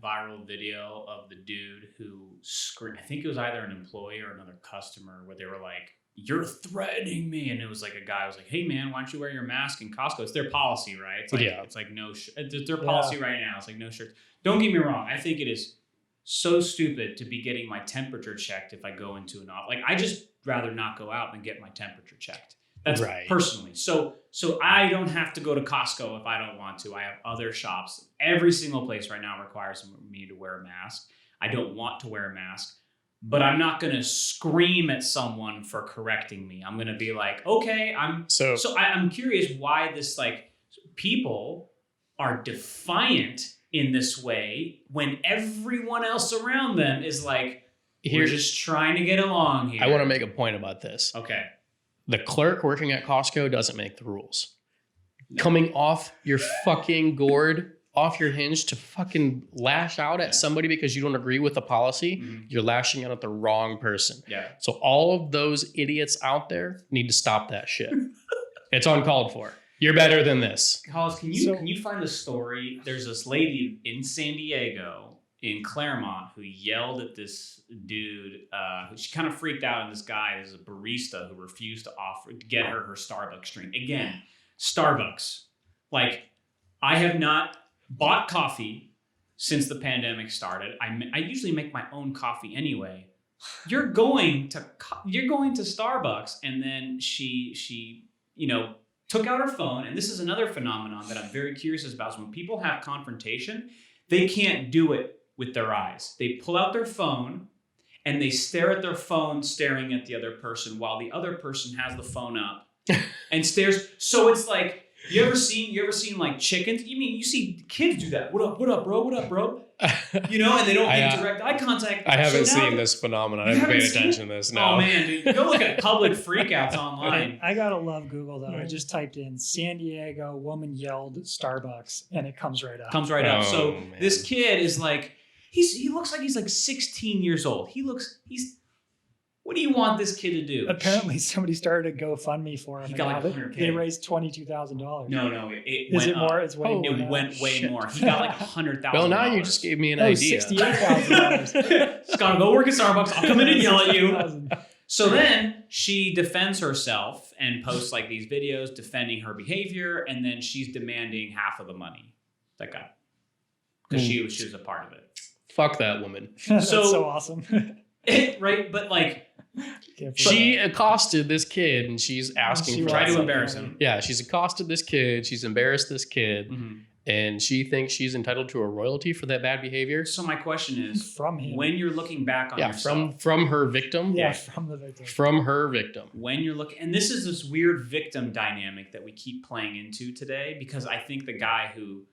viral video of the dude who screamed? I think it was either an employee or another customer where they were like, "You're threatening me," and it was like a guy was like, "Hey man, why don't you wear your mask in Costco?" It's their policy, right? It's like it's like no, it's their policy right now. It's like no shirts. Don't get me wrong. I think it is so stupid to be getting my temperature checked if I go into an office. Like I just rather not go out than get my temperature checked. That's right. Personally. So I don't have to go to Costco if I don't want to. I have other shops. Every single place right now requires me to wear a mask. I don't want to wear a mask. But I'm not going to scream at someone for correcting me. I'm going to be like, okay, I'm curious why this like people are defiant in this way when everyone else around them is like, we're just trying to get along here. I want to make a point about this. Okay. The clerk working at Costco doesn't make the rules. No. Coming off your fucking gourd off your hinge to fucking lash out at somebody because you don't agree with the policy, you're lashing out at the wrong person. Yeah. So all of those idiots out there need to stop that shit. It's uncalled for. You're better than this. Hollis, can you find the story? There's this lady in San Diego, in Claremont, who yelled at this dude. She kind of freaked out on this guy. There's a barista who refused to get her Starbucks drink. Again, Starbucks. Like, I have not bought coffee since the pandemic started. I usually make my own coffee anyway. You're going to Starbucks, and then she took out her phone. And this is another phenomenon that I'm very curious about. Is when people have confrontation, they can't do it with their eyes. They pull out their phone and they stare at their phone, staring at the other person while the other person has the phone up and stares. So it's like, you ever seen like chickens? You see kids do that. What up, bro? What up, bro? And they don't make direct eye contact. I haven't seen this phenomenon. I haven't paid attention to this. No. Oh man, dude, go look at public freakouts online. I gotta love Google though. I just typed in San Diego woman yelled Starbucks and it comes right up. So man. This kid is like, he looks like he's like 16 years old. What do you want this kid to do? Apparently, somebody started a GoFundMe for him. He got like $100K. They raised $22,000. No, it went more. It's way more. It went way more. He got like $100,000. Well, now you just gave me an idea. $68,000. Scott, go work at Starbucks. I'll come in and yell at you. So then she defends herself and posts like these videos defending her behavior, and then she's demanding half of the money that got, because she was a part of it. Fuck that woman. That's so awesome. Right, but like. She accosted this kid and she's asking for try to embarrass him. Yeah, she's accosted this kid. She's embarrassed this kid. And she thinks she's entitled to a royalty for that bad behavior. So my question is, from him, when you're looking back on yourself, from her victim. Yeah, from the victim. From her victim. When you're looking, and this is this weird victim dynamic that we keep playing into today, because I think the guy who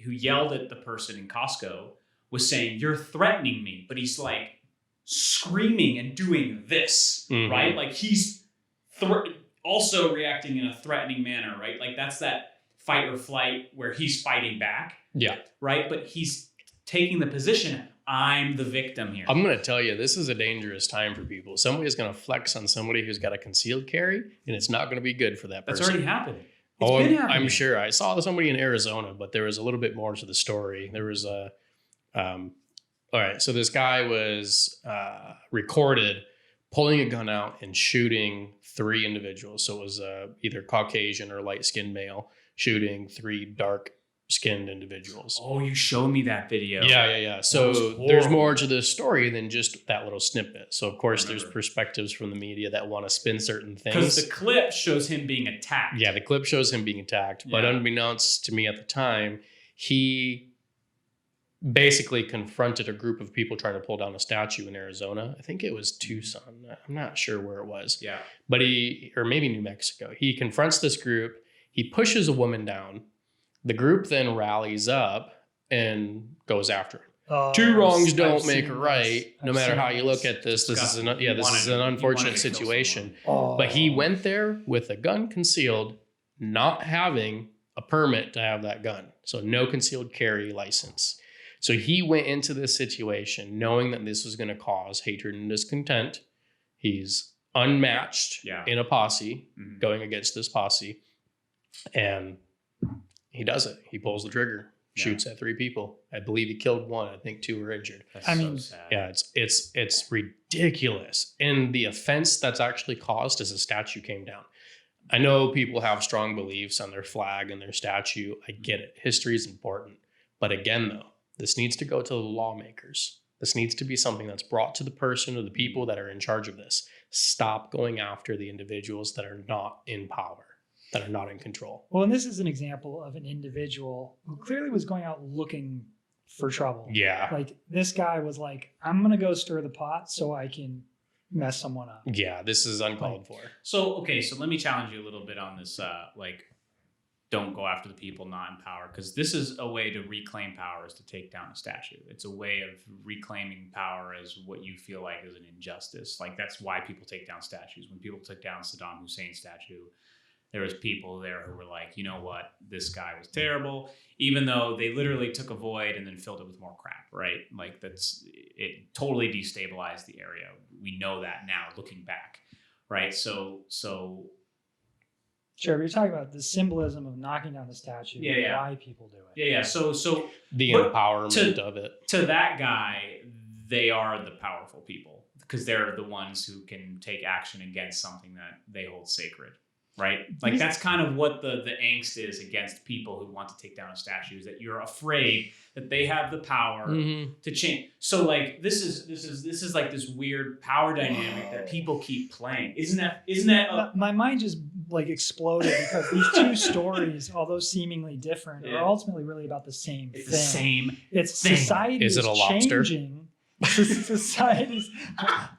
yelled at the person in Costco was saying, "You're threatening me," but he's like screaming and doing this, right? Like he's also reacting in a threatening manner, right? Like that's that fight or flight where he's fighting back. Yeah. Right? But he's taking the position, I'm the victim here. I'm going to tell you, this is a dangerous time for people. Somebody's going to flex on somebody who's got a concealed carry, and it's not going to be good for that person. That's already happened. It's been happening. I'm sure. I saw somebody in Arizona, but there was a little bit more to the story. There was all right, so this guy was recorded pulling a gun out and shooting 3 individuals. So it was either Caucasian or light-skinned male shooting 3 dark-skinned individuals. Oh, you showed me that video. Yeah. So there's more to this story than just that little snippet. So, of course, there's perspectives from the media that want to spin certain things. Because the clip shows him being attacked. Yeah, the clip shows him being attacked. But unbeknownst to me at the time, he basically confronted a group of people trying to pull down a statue in Arizona. I think it was Tucson. I'm not sure where it was. Yeah. But or maybe New Mexico. He confronts this group. He pushes a woman down. The group then rallies up and goes after him. 2 wrongs don't make a right. No matter how you look at this, this is an unfortunate situation. But he went there with a gun concealed, not having a permit to have that gun. So no concealed carry license. So he went into this situation knowing that this was going to cause hatred and discontent. He's unmatched in a posse, going against this posse. And he does it. He pulls the trigger, shoots at 3 people. I believe he killed 1. I think 2 were injured. That's so sad. Yeah, it's ridiculous. And the offense that's actually caused is a statue came down. I know people have strong beliefs on their flag and their statue. I get it. History is important. But again, though, this needs to go to the lawmakers. This needs to be something that's brought to the person or the people that are in charge of this. Stop going after the individuals that are not in power, that are not in control. Well, and this is an example of an individual who clearly was going out looking for trouble. Yeah. Like this guy was like, I'm going to go stir the pot so I can mess someone up. Yeah, this is uncalled for. So let me challenge you a little bit on this, don't go after the people not in power, because this is a way to reclaim power, is to take down a statue. It's a way of reclaiming power as what you feel like is an injustice. Like that's why people take down statues. When people took down Saddam Hussein's statue, there was people there who were like, you know what, this guy was terrible, even though they literally took a void and then filled it with more crap, right? Like it totally destabilized the area. We know that now looking back, right? So Sure, you're talking about the symbolism of knocking down the statue, and why people do it. Yeah. So the empowerment of it. To that guy, they are the powerful people because they're the ones who can take action against something that they hold sacred, right? Like that's kind of what the angst is against people who want to take down a statue, is that you're afraid that they have the power to change. So like this is like this weird power dynamic that people keep playing. Isn't that my mind just like exploded because these two stories, although seemingly different, are ultimately really about the same thing. It's the same. It's thing. Society is it a lobster? Changing. Society's.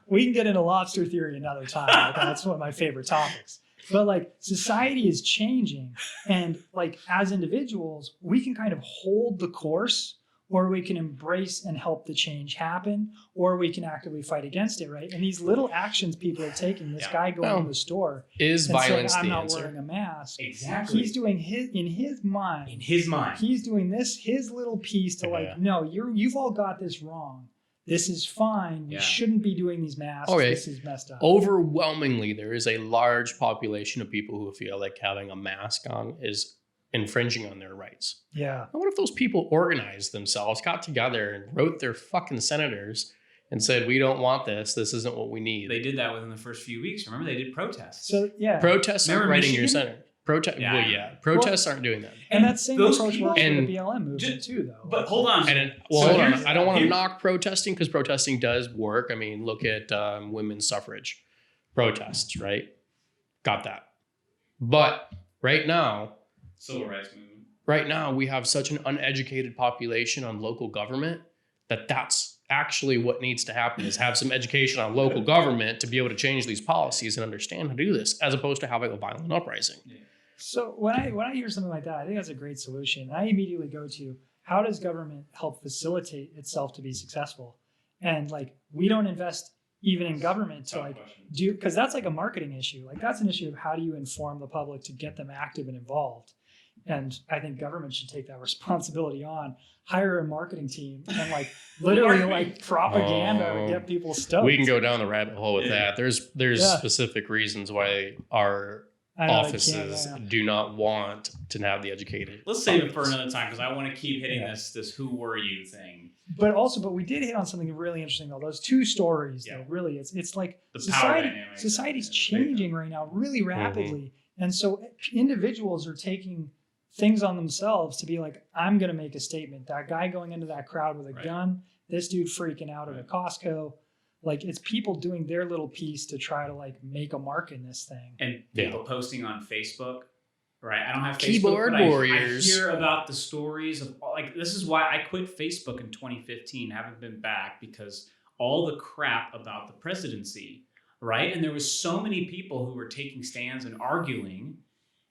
We can get into lobster theory another time. Okay? That's one of my favorite topics. But like society is changing, and like as individuals, we can kind of hold the course, or we can embrace and help the change happen, or we can actively fight against it, right? And these little actions people are taking, this guy going to the store is violence saying, I'm the not answer? wearing a mask. Exactly. He's doing in his mind, he's doing his little piece to like, no, you've all got this wrong. This is fine. We shouldn't be doing these masks. Okay. This is messed up. Overwhelmingly, there is a large population of people who feel like having a mask on is infringing on their rights. Yeah. And what if those people organized themselves, got together and wrote their fucking senators and said, we don't want this. This isn't what we need. They did that within the first few weeks. Remember, they did protests. So, yeah. Protests aren't writing your Michigan? senator. Protests aren't doing that. And that same Those approach people- works with and- the BLM movement too, though. But hold on. Hold on. here's- I don't want to here- knock protesting because protesting does work. I mean, look at women's suffrage protests, right? Got that. But right now, Civil rights movement. we have such an uneducated population on local government that's actually what needs to happen, is have some education on local government to be able to change these policies and understand how to do this, as opposed to having a violent uprising. Yeah. So when I hear something like that, I think that's a great solution. I immediately go to, how does government help facilitate itself to be successful? And like, we don't invest even in government to like do, because that's like a marketing issue. Like that's an issue of how do you inform the public to get them active and involved. And I think government should take that responsibility on, hire a marketing team and like literally like propaganda to get people stoked. We can go down the rabbit hole with that. There's specific reasons why our offices do not want to have the educated. Let's save it for another time because I want to keep hitting this who were you thing. But we did hit on something really interesting though. Those two stories, though, really, it's like The power dynamic. society's changing right now really rapidly, and so individuals are taking things on themselves to be like, I'm going to make a statement. That guy going into that crowd with a gun, this dude freaking out at a Costco. Like it's people doing their little piece to try to like make a mark in this thing. And people posting on Facebook, right? I don't have Facebook, Keyboard but warriors. I hear about the stories of like, this is why I quit Facebook in 2015, haven't been back, because all the crap about the presidency, right? And there was so many people who were taking stands and arguing.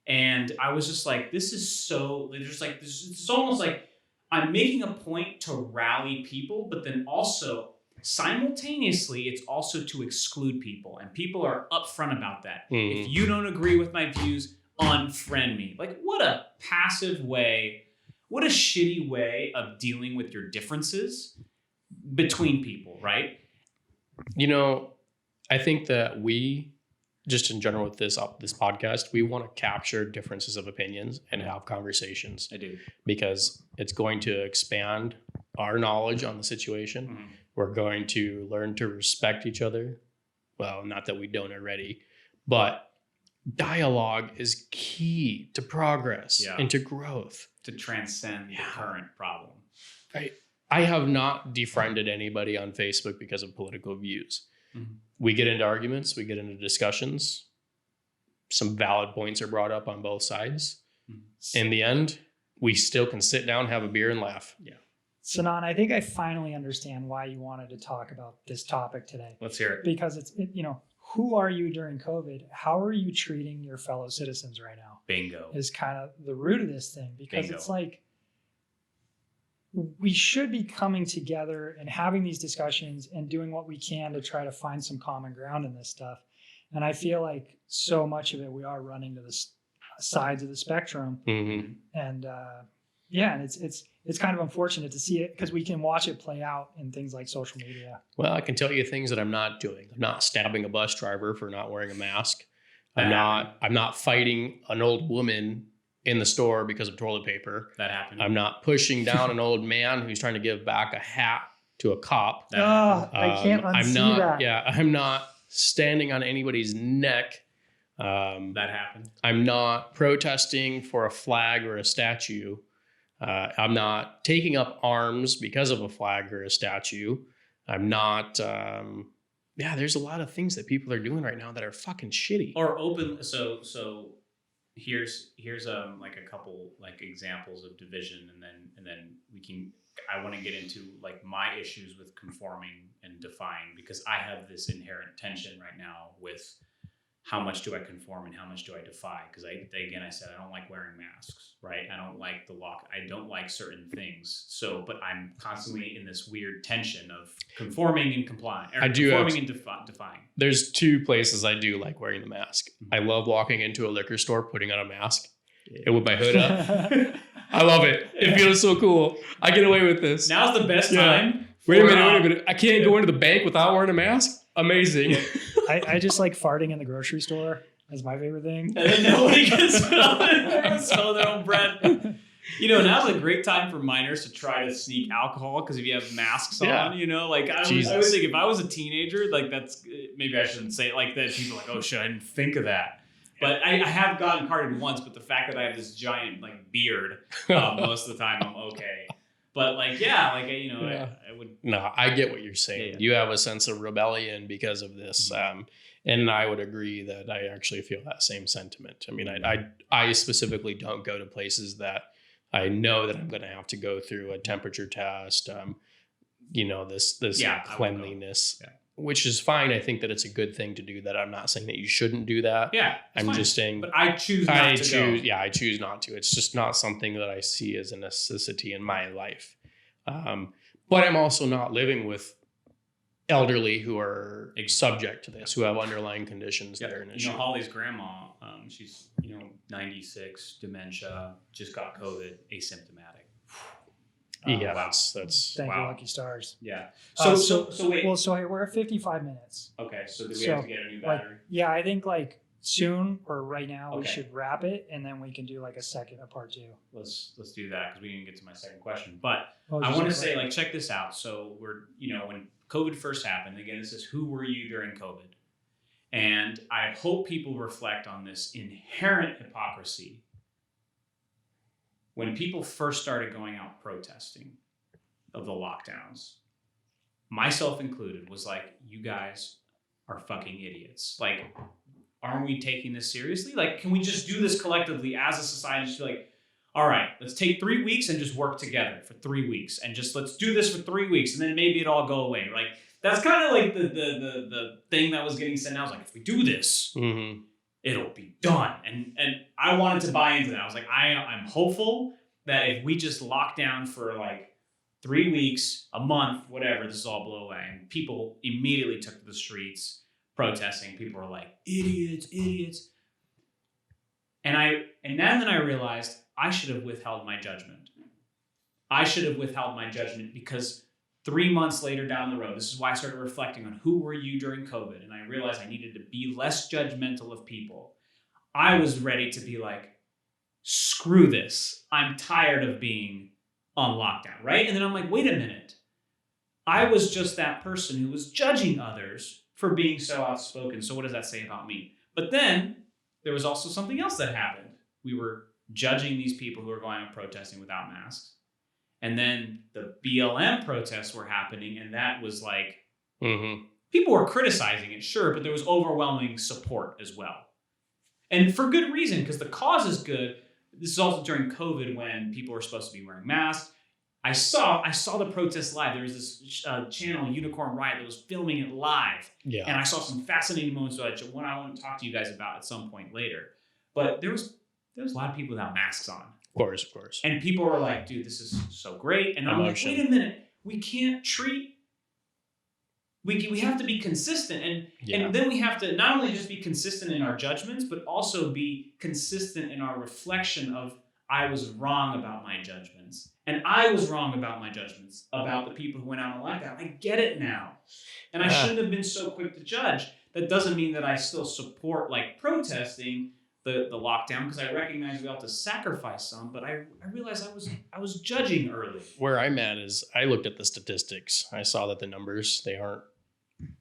And I was just like, this is so, there's like, it's almost like I'm making a point to rally people, but then also simultaneously, it's also to exclude people. And people are upfront about that. If you don't agree with my views, unfriend me. Like, what a passive way, what a shitty way of dealing with your differences between people, right? You know, I think that we, just in general with this podcast, we want to capture differences of opinions and have conversations. I do. Because it's going to expand our knowledge on the situation. We're going to learn to respect each other. Well, not that we don't already, but dialogue is key to progress and to growth. To transcend the current problem. I have not defriended anybody on Facebook because of political views. We get into arguments, we get into discussions. Some valid points are brought up on both sides. In the end, we still can sit down, have a beer, and laugh. Yeah. Sanan, I think I finally understand why you wanted to talk about this topic today. Let's hear it. Because who are you during COVID? How are you treating your fellow citizens right now? Bingo. Is kind of the root of this thing. Because Bingo. it's like, we should be coming together and having these discussions and doing what we can to try to find some common ground in this stuff. And I feel like so much of it, we are running to this sides of the spectrum. Mm-hmm. And and it's kind of unfortunate to see it because we can watch it play out in things like social media. Well, I can tell you things that I'm not doing. I'm not stabbing a bus driver for not wearing a mask. I'm not fighting an old woman in the store because of toilet paper. That happened. I'm not pushing down an old man who's trying to give back a hat to a cop. I can't unsee that. Yeah, I'm not standing on anybody's neck. That happened. I'm not protesting for a flag or a statue. I'm not taking up arms because of a flag or a statue. I'm not. There's a lot of things that people are doing right now that are fucking shitty. Or open. So here's like a couple like examples of division, and then we can. I want to get into like my issues with conforming and defying, because I have this inherent tension right now with how much do I conform and how much do I defy? Because I said I don't like wearing masks, right? I don't like the lock. I don't like certain things. So, but I'm constantly in this weird tension of conforming and complying. Or conforming and defying. There's two places I do like wearing the mask. I love walking into a liquor store, putting on a mask, and with my hood up. I love it. It feels so cool. I get away with this. Now's the best time. Wait a minute. I can't go into the bank without wearing a mask? Amazing. I just like farting in the grocery store. That's my favorite thing. And then nobody can smell their own breath. Now's a great time for minors to try to sneak alcohol, because if you have masks on, I would think if I was a teenager, like that's, maybe I shouldn't say it like that. People are like, oh shit, I didn't think of that. But I have gotten carded once, but the fact that I have this giant like beard, most of the time I'm okay. But I would. No, I get what you're saying. Yeah. You have a sense of rebellion because of this. Mm-hmm. And I would agree that I actually feel that same sentiment. I mean, I specifically don't go to places that I know that I'm going to have to go through a temperature test, this cleanliness, which is fine. I think that it's a good thing to do that. I'm not saying that you shouldn't do that. Yeah, I'm just saying. But I choose not to go. Yeah, I choose not to. It's just not something that I see as a necessity in my life. But I'm also not living with elderly who are subject to this, who have underlying conditions that are an issue. Holly's grandma, she's 96, dementia, just got COVID, asymptomatic. That's thank you, lucky stars. Yeah. So wait. Well, so we're at 55 minutes. Okay. So do we have to get a new battery? I think soon or right now we should wrap it, and then we can do a part 2. Let's do that, because we didn't get to my second question. But I want to say check this out. So we're when COVID first happened, again, it says, who were you during COVID? And I hope people reflect on this inherent hypocrisy. When people first started going out protesting of the lockdowns, myself included, was like, you guys are fucking idiots. Aren't we taking this seriously? Can we just do this collectively as a society? Just be all right, let's take 3 weeks and just work together for 3 weeks, and just let's do this for 3 weeks, and then maybe it'll all go away. That's kind of the thing that was getting said. I was like, if we do this, mm-hmm. it'll be done. And I wanted to buy into that. I was like, I'm hopeful that if we just lock down for 3 weeks, a month, whatever, this will all blow away. And people immediately took to the streets protesting. People were like, idiots. And then I realized I should have withheld my judgment. Because 3 months later down the road, this is why I started reflecting on who were you during COVID. And I realized I needed to be less judgmental of people. I was ready to be screw this. I'm tired of being on lockdown, right? And then I'm like, wait a minute. I was just that person who was judging others for being so outspoken. So what does that say about me? But then there was also something else that happened. We were judging these people who were going out protesting without masks. And then the BLM protests were happening, and that was mm-hmm. people were criticizing it, sure, but there was overwhelming support as well. And for good reason, because the cause is good. This is also during COVID when people were supposed to be wearing masks. I saw the protest live. There was this channel, Unicorn Riot, that was filming it live. Yeah. And I saw some fascinating moments that I want to talk to you guys about at some point later. But there was a lot of people without masks on. Of course. And people were like, dude, this is so great. And I'm like, wait a minute. We can't treat we have to be consistent, and then we have to not only just be consistent in our judgments, but also be consistent in our reflection of I was wrong about my judgments, and I was wrong about my judgments about the people who went out on lockdown. I get it now, and I shouldn't have been so quick to judge. That doesn't mean that I still support like protesting the lockdown, because I recognize we have to sacrifice some, but I realized I was judging early. Where I'm at is I looked at the statistics. I saw that the numbers, they aren't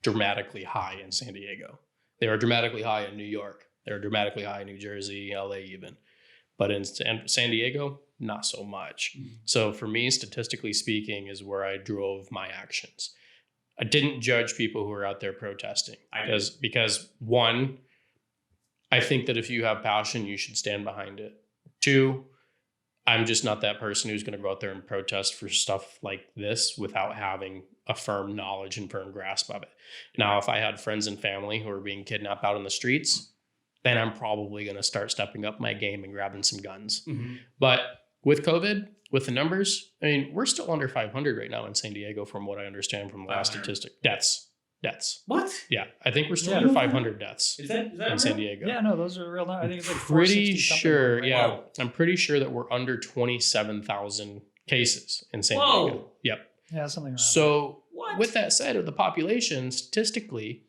dramatically high in San Diego. They are dramatically high in New York. They're dramatically high in New Jersey, LA even. But in San Diego, not so much. Mm-hmm. So for me, statistically speaking, is where I drove my actions. I didn't judge people who were out there protesting. Because one, I think that if you have passion, you should stand behind it. Two, I'm just not that person who's going to go out there and protest for stuff like this without having a firm knowledge and firm grasp of it. Now, if I had friends and family who were being kidnapped out in the streets, then I'm probably going to start stepping up my game and grabbing some guns. Mm-hmm. But with COVID, with the numbers, I mean, we're still under 500 right now in San Diego, from what I understand from the last statistic. Deaths. What? Yeah, I think we're still under 500 deaths. Is that in San Diego? Yeah, no, those are real. I think it's like pretty sure. Right? Yeah, I'm pretty sure that we're under 27,000 cases in San Diego. Yep. Yeah, something around. So with that said, of the population, statistically,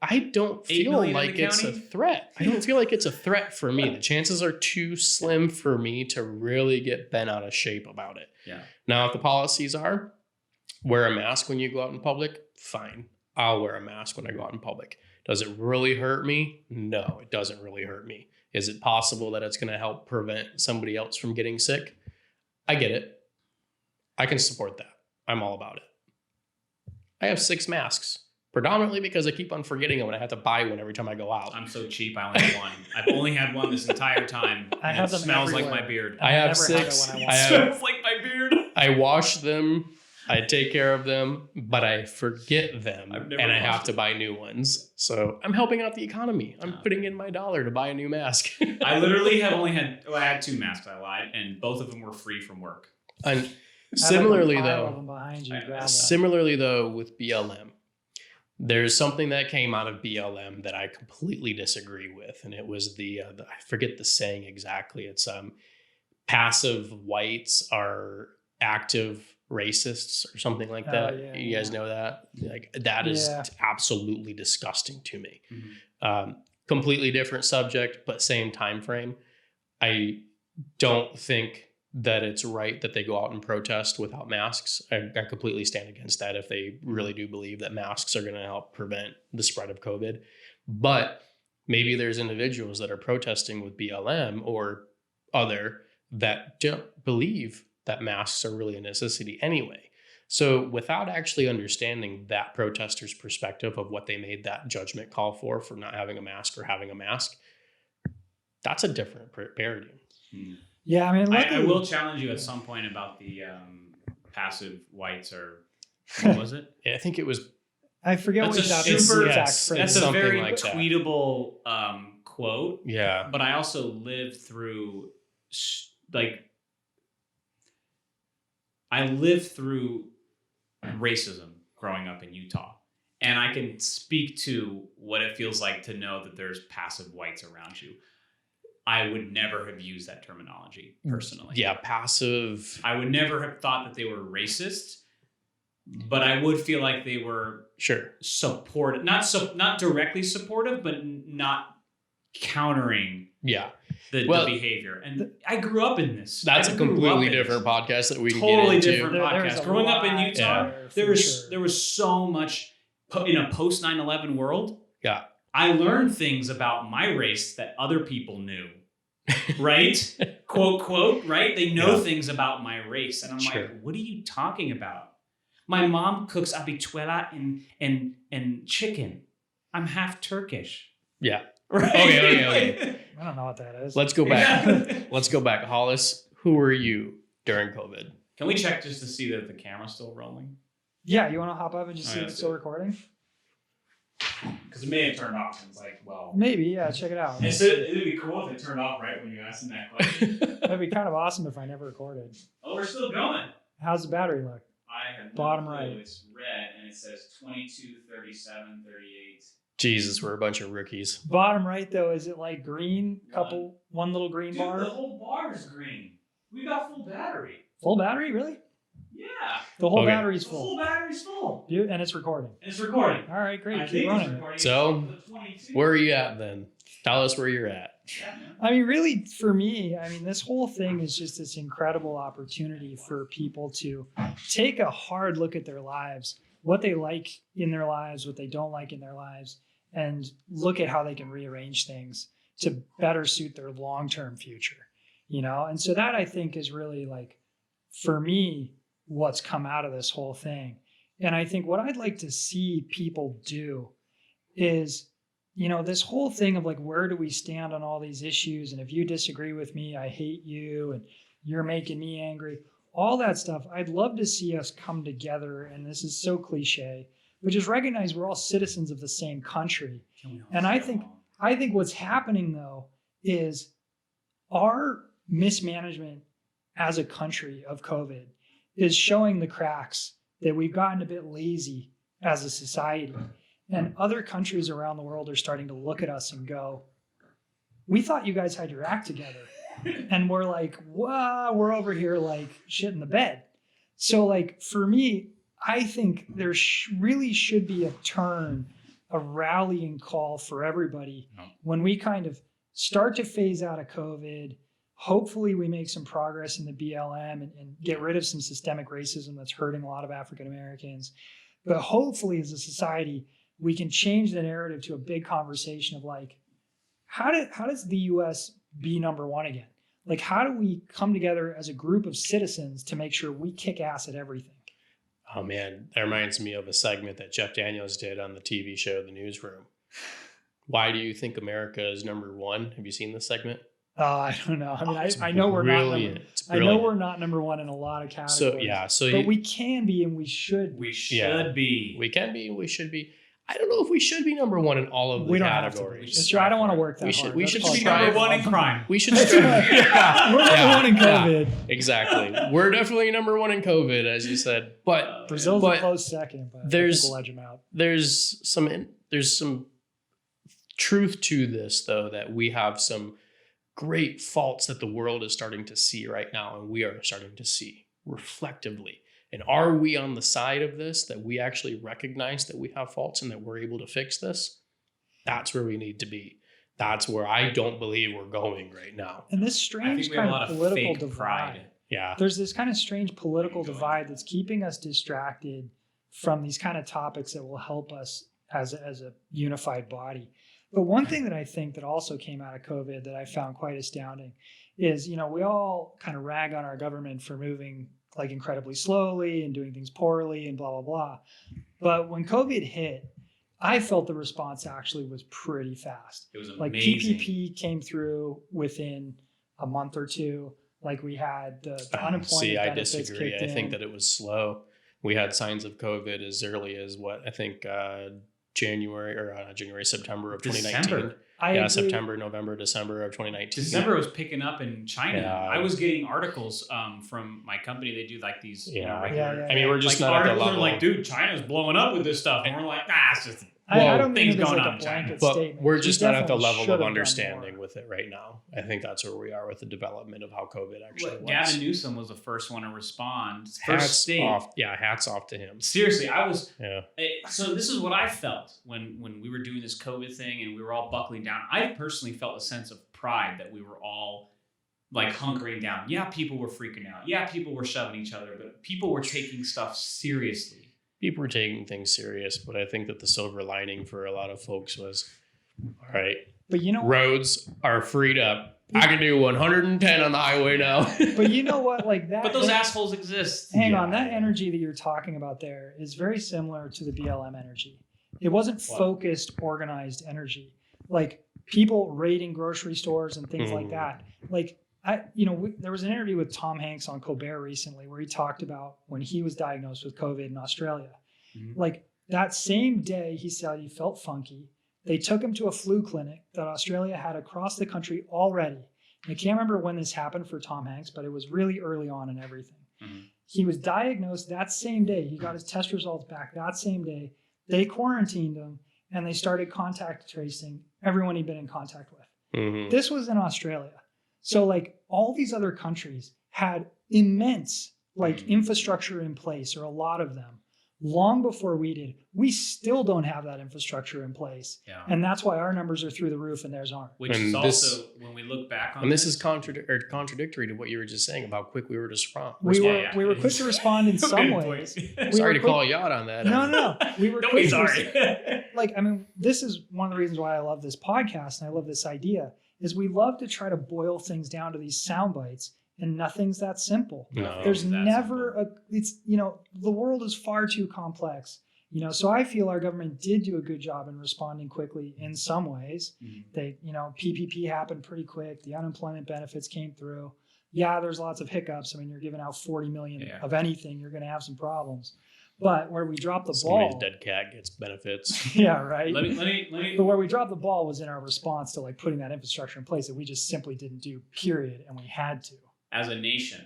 I don't feel like it's a threat. I don't feel like it's a threat for me. The chances are too slim for me to really get bent out of shape about it. Yeah. Now, if the policies are wear a mask when you go out in public, fine. I'll wear a mask when I go out in public. Does it really hurt me? No, it doesn't really hurt me. Is it possible that it's going to help prevent somebody else from getting sick? I get it. I can support that. I'm all about it. I have 6 masks, predominantly because I keep on forgetting them and I have to buy one every time I go out. I'm so cheap, I only have one. I've only had one this entire time. I have them smells everywhere. like my beard. I have 6. Smells like my beard. I wash them. I take care of them, but I forget them and I have to buy new ones. So I'm helping out the economy. I'm putting in my $1 to buy a new mask. I literally have only had, I had 2 masks, I lied, and both of them were free from work. And similarly though, with BLM, there's something that came out of BLM that I completely disagree with. And it was the I forget the saying exactly. It's passive whites are active racists or something like that. Yeah, you guys know that? Like that is absolutely disgusting to me. Mm-hmm. Completely different subject, but same time frame. I don't think that it's right that they go out and protest without masks. I completely stand against that if they really do believe that masks are going to help prevent the spread of COVID. But maybe there's individuals that are protesting with BLM or other that don't believe that masks are really a necessity anyway. So without actually understanding that protester's perspective of what they made that judgment call for not having a mask or having a mask, that's a different paradigm. Yeah, I mean, I will challenge you at some point about the passive whites, or what was it? I think it was. I forget what that's a very like tweetable quote. Yeah, but I also lived through racism growing up in Utah. And I can speak to what it feels like to know that there's passive whites around you. I would never have used that terminology personally. Yeah, passive. I would never have thought that they were racist, but I would feel like they were supportive, not directly supportive, but not countering the behavior. And I grew up in this. That's a completely different podcast that we can totally get into. Different podcast. Growing up in Utah, there was so much in a post 9/11 world. Yeah. I learned things about my race that other people knew. Right? Quote, quote, right? They know things about my race. And I'm like, what are you talking about? My mom cooks habichuela and chicken. I'm half Turkish. Yeah. Right? Okay. I don't know what that is. Let's go back. Let's go back. Hollis, who were you during COVID? Can we check just to see that the camera's still rolling? Yeah, you want to hop up and just see if it's still recording? Because it may have turned off. And it's like, well. Maybe, yeah, check it out. It'd be cool if it turned off right when you asked him that question. That'd be kind of awesome if I never recorded. Oh, we're still going. How's the battery look? I have bottom no right. It's red and it says 22, 37, 38. Jesus, we're a bunch of rookies. Bottom right though, is it like green? One little green Dude, bar. the whole bar is green. We got full battery. Full battery, really? Yeah. The whole Okay. battery's The full. whole battery's full. And it's recording. And it's recording. All right, great. I Keep think it's running. recording. So, It's the 22. Where are you at then? Tell us where you're at. Yeah, man. I mean, really, for me, I mean, this whole thing is just this incredible opportunity for people to take a hard look at their lives, what they like in their lives, what they don't like in their lives, and look at how they can rearrange things to better suit their long-term future, you know? And so that I think is really like, for me, what's come out of this whole thing. And I think what I'd like to see people do is, you know, this whole thing of like, where do we stand on all these issues? And if you disagree with me, I hate you and you're making me angry, all that stuff. I'd love to see us come together. And this is so cliche, but just recognize we're all citizens of the same country. And I think what's happening though is our mismanagement as a country of COVID is showing the cracks that we've gotten a bit lazy as a society. And other countries around the world are starting to look at us and go, we thought you guys had your act together. And we're like, wow, we're over here like shit in the bed. So like for me, I think there really should be a turn, a rallying call for everybody when we kind of start to phase out of COVID. Hopefully we make some progress in the BLM and get rid of some systemic racism that's hurting a lot of African Americans. But hopefully as a society, we can change the narrative to a big conversation of like, how does the US be number one again? Like, how do we come together as a group of citizens to make sure we kick ass at everything? Oh man, that reminds me of a segment that Jeff Daniels did on the TV show The Newsroom. Why do you think America is number one? Have you seen this segment? I don't know. I mean, I know we're not number, I know we're not number one in a lot of categories. But we can be and we should. We should be. We can be and we should be. I don't know if we should be number one in all of the categories. It's true. I don't want to work that hard. We should be number one in crime. We should strive. We're number one in COVID. Yeah, exactly. We're definitely number one in COVID, as you said. But Brazil's a close second, but I think we'll edge them out. There's some truth to this, though, that we have some great faults that the world is starting to see right now, and we are starting to see reflectively. And are we on the side of this, that we actually recognize that we have faults and that we're able to fix this? That's where we need to be. That's where I don't believe we're going right now. And this strange kind of political divide. Pride. Yeah. There's this kind of strange political divide that's keeping us distracted from these kind of topics that will help us as a unified body. But one thing that I think that also came out of COVID that I found quite astounding is, you know, we all kind of rag on our government for moving like incredibly slowly and doing things poorly and blah, blah, blah. But when COVID hit, I felt the response actually was pretty fast. It was amazing. Like PPP came through within a month or two. Like we had the unemployment benefits I disagree. kicked in. I think that it was slow. We had signs of COVID as early as September of 2019. September, November, December of 2019. December was picking up in China. Yeah. I was getting articles from my company. They do like these. I mean, we're just like not at the articles level. are like, dude, China's blowing up with this stuff, and we're like, it's just I don't things mean it as going like on a in China. blanket But statement. we're We just not at the definitely level should have of done understanding more. with it right now. I think that's where we are with the development of how COVID actually was. Gavin Newsom was the first one to respond. Hats off to him. Seriously, I was. Yeah. So this is what I felt when we were doing this COVID thing and we were all buckling down. I personally felt a sense of pride that we were all like hunkering down. Yeah, people were freaking out. Yeah, people were shoving each other, but people were taking stuff seriously. People were taking things serious, but I think that the silver lining for a lot of folks was, all right, But you know, roads are freed up. I can do 110 on the highway now. but you know what? Like that. But those assholes exist. Hang on, that energy that you're talking about there is very similar to the BLM energy. It wasn't focused, organized energy. Like people raiding grocery stores and things like that. Like there was an interview with Tom Hanks on Colbert recently where he talked about when he was diagnosed with COVID in Australia. Mm-hmm. Like that same day, he said he felt funky. They took him to a flu clinic that Australia had across the country already. And I can't remember when this happened for Tom Hanks, but it was really early on in everything. Mm-hmm. He was diagnosed that same day. He got his test results back that same day. They quarantined him and they started contact tracing everyone he'd been in contact with. Mm-hmm. This was in Australia. So like all these other countries had immense like infrastructure in place, or a lot of them, long before we did. We still don't have that infrastructure in place. Yeah. And that's why our numbers are through the roof and theirs aren't. Which is also, when we look back on and this is contradictory to what you were just saying about how quick we were to respond. We were quick to respond in some ways. Sorry to call you out on that. No. We were Don't quick be to sorry. like, I mean, this is one of the reasons why I love this podcast and I love this idea, is we love to try to boil things down to these sound bites, and nothing's that simple. No. There's never it's, you know, the world is far too complex. You know, so I feel our government did do a good job in responding quickly in some ways. Mhm. They, you know, PPP happened pretty quick. The unemployment benefits came through. Yeah, there's lots of hiccups. I mean, you're giving out 40 million of anything, you're going to have some problems. But where we dropped the Somebody's ball, dead cat gets benefits. yeah, right. Let me. But where we dropped the ball was in our response to like putting that infrastructure in place that we just simply didn't do. Period, and we had to. As a nation,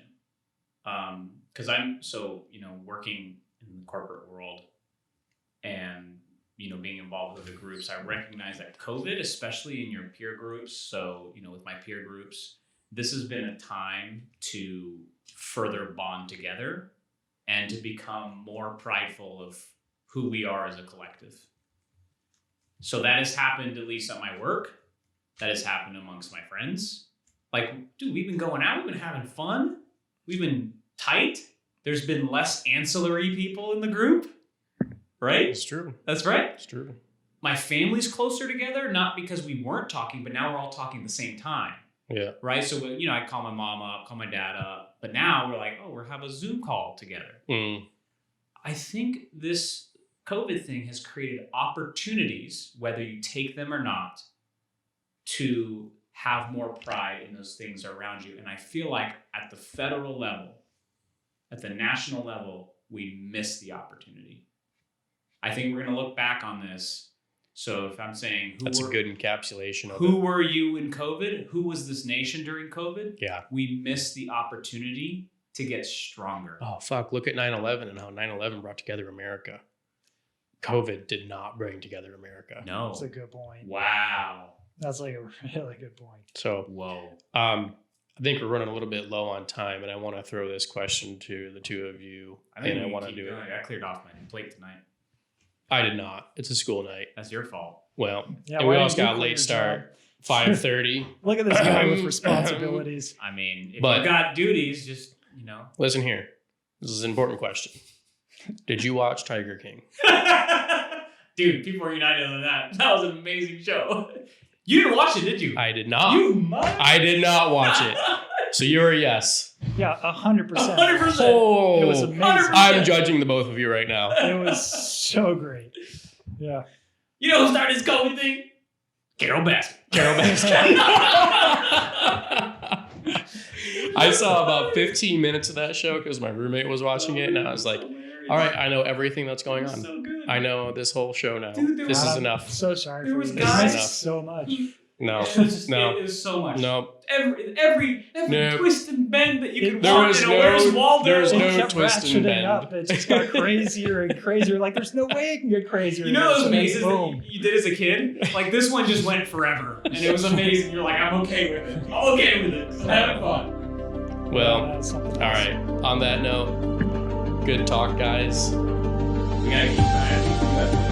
because I'm working in the corporate world, and being involved with the groups, I recognize that COVID, especially in your peer groups. So with my peer groups, this has been a time to further bond together and to become more prideful of who we are as a collective. So that has happened, at least at my work. That has happened amongst my friends. Like, dude, we've been going out. We've been having fun. We've been tight. There's been less ancillary people in the group, right? It's true. That's right. It's true. My family's closer together, not because we weren't talking, but now we're all talking at the same time. Yeah. Right? So, I call my mom up, call my dad up. But now we're like, we're having a Zoom call together. Mm. I think this COVID thing has created opportunities, whether you take them or not, to have more pride in those things around you. And I feel like at the federal level, at the national level, we missed the opportunity. I think we're going to look back on this. So if I'm saying that's a good encapsulation of who were you in COVID? Who was this nation during COVID? Yeah. We missed the opportunity to get stronger. Oh, fuck. Look at 9/11 and how 9/11 brought together America. COVID did not bring together America. No. That's a good point. Wow. That's like a really good point. So, whoa. I think we're running a little bit low on time, and I want to throw this question to the two of you. I want to do it. I cleared off my plate tonight. I did not. It's a school night. That's your fault. Well, Yeah, and we also got a late start, 5:30. Look at this guy with responsibilities. I mean, if But- you've got duties, just, Listen here. This is an important question. Did you watch Tiger King? Dude, people are united on that. That was an amazing show. You didn't watch it, did you? I did not. You must. I did not watch it. So you're a yes. Yeah, 100%. 100%. Oh, It was amazing. 100%. I'm judging the both of you right now. It was so great. Yeah. You know who started this COVID thing? Carol Baskin. Carol Baskin. I saw about 15 minutes of that show because my roommate was watching it, and I was like, all right, I know everything that's going on. So good. I know this whole show now. Dude, there This was- is I'm enough. so sorry There for was you. guys- This is so much. No, It is so much. no. Every No. twist and bend that you could There walk was in. no- Where's Waldo? there was It no kept twist and ratcheting bend. up. It just got crazier and crazier. Like, there's no way it can get crazier. You know those So then mazes that boom. you did as a kid? Like, this one just went forever. And it was amazing. You're like, I'm okay with it. I'm okay with it. I'm having fun. Well, That's something all else. right. On that note, good talk, guys. We gotta keep that.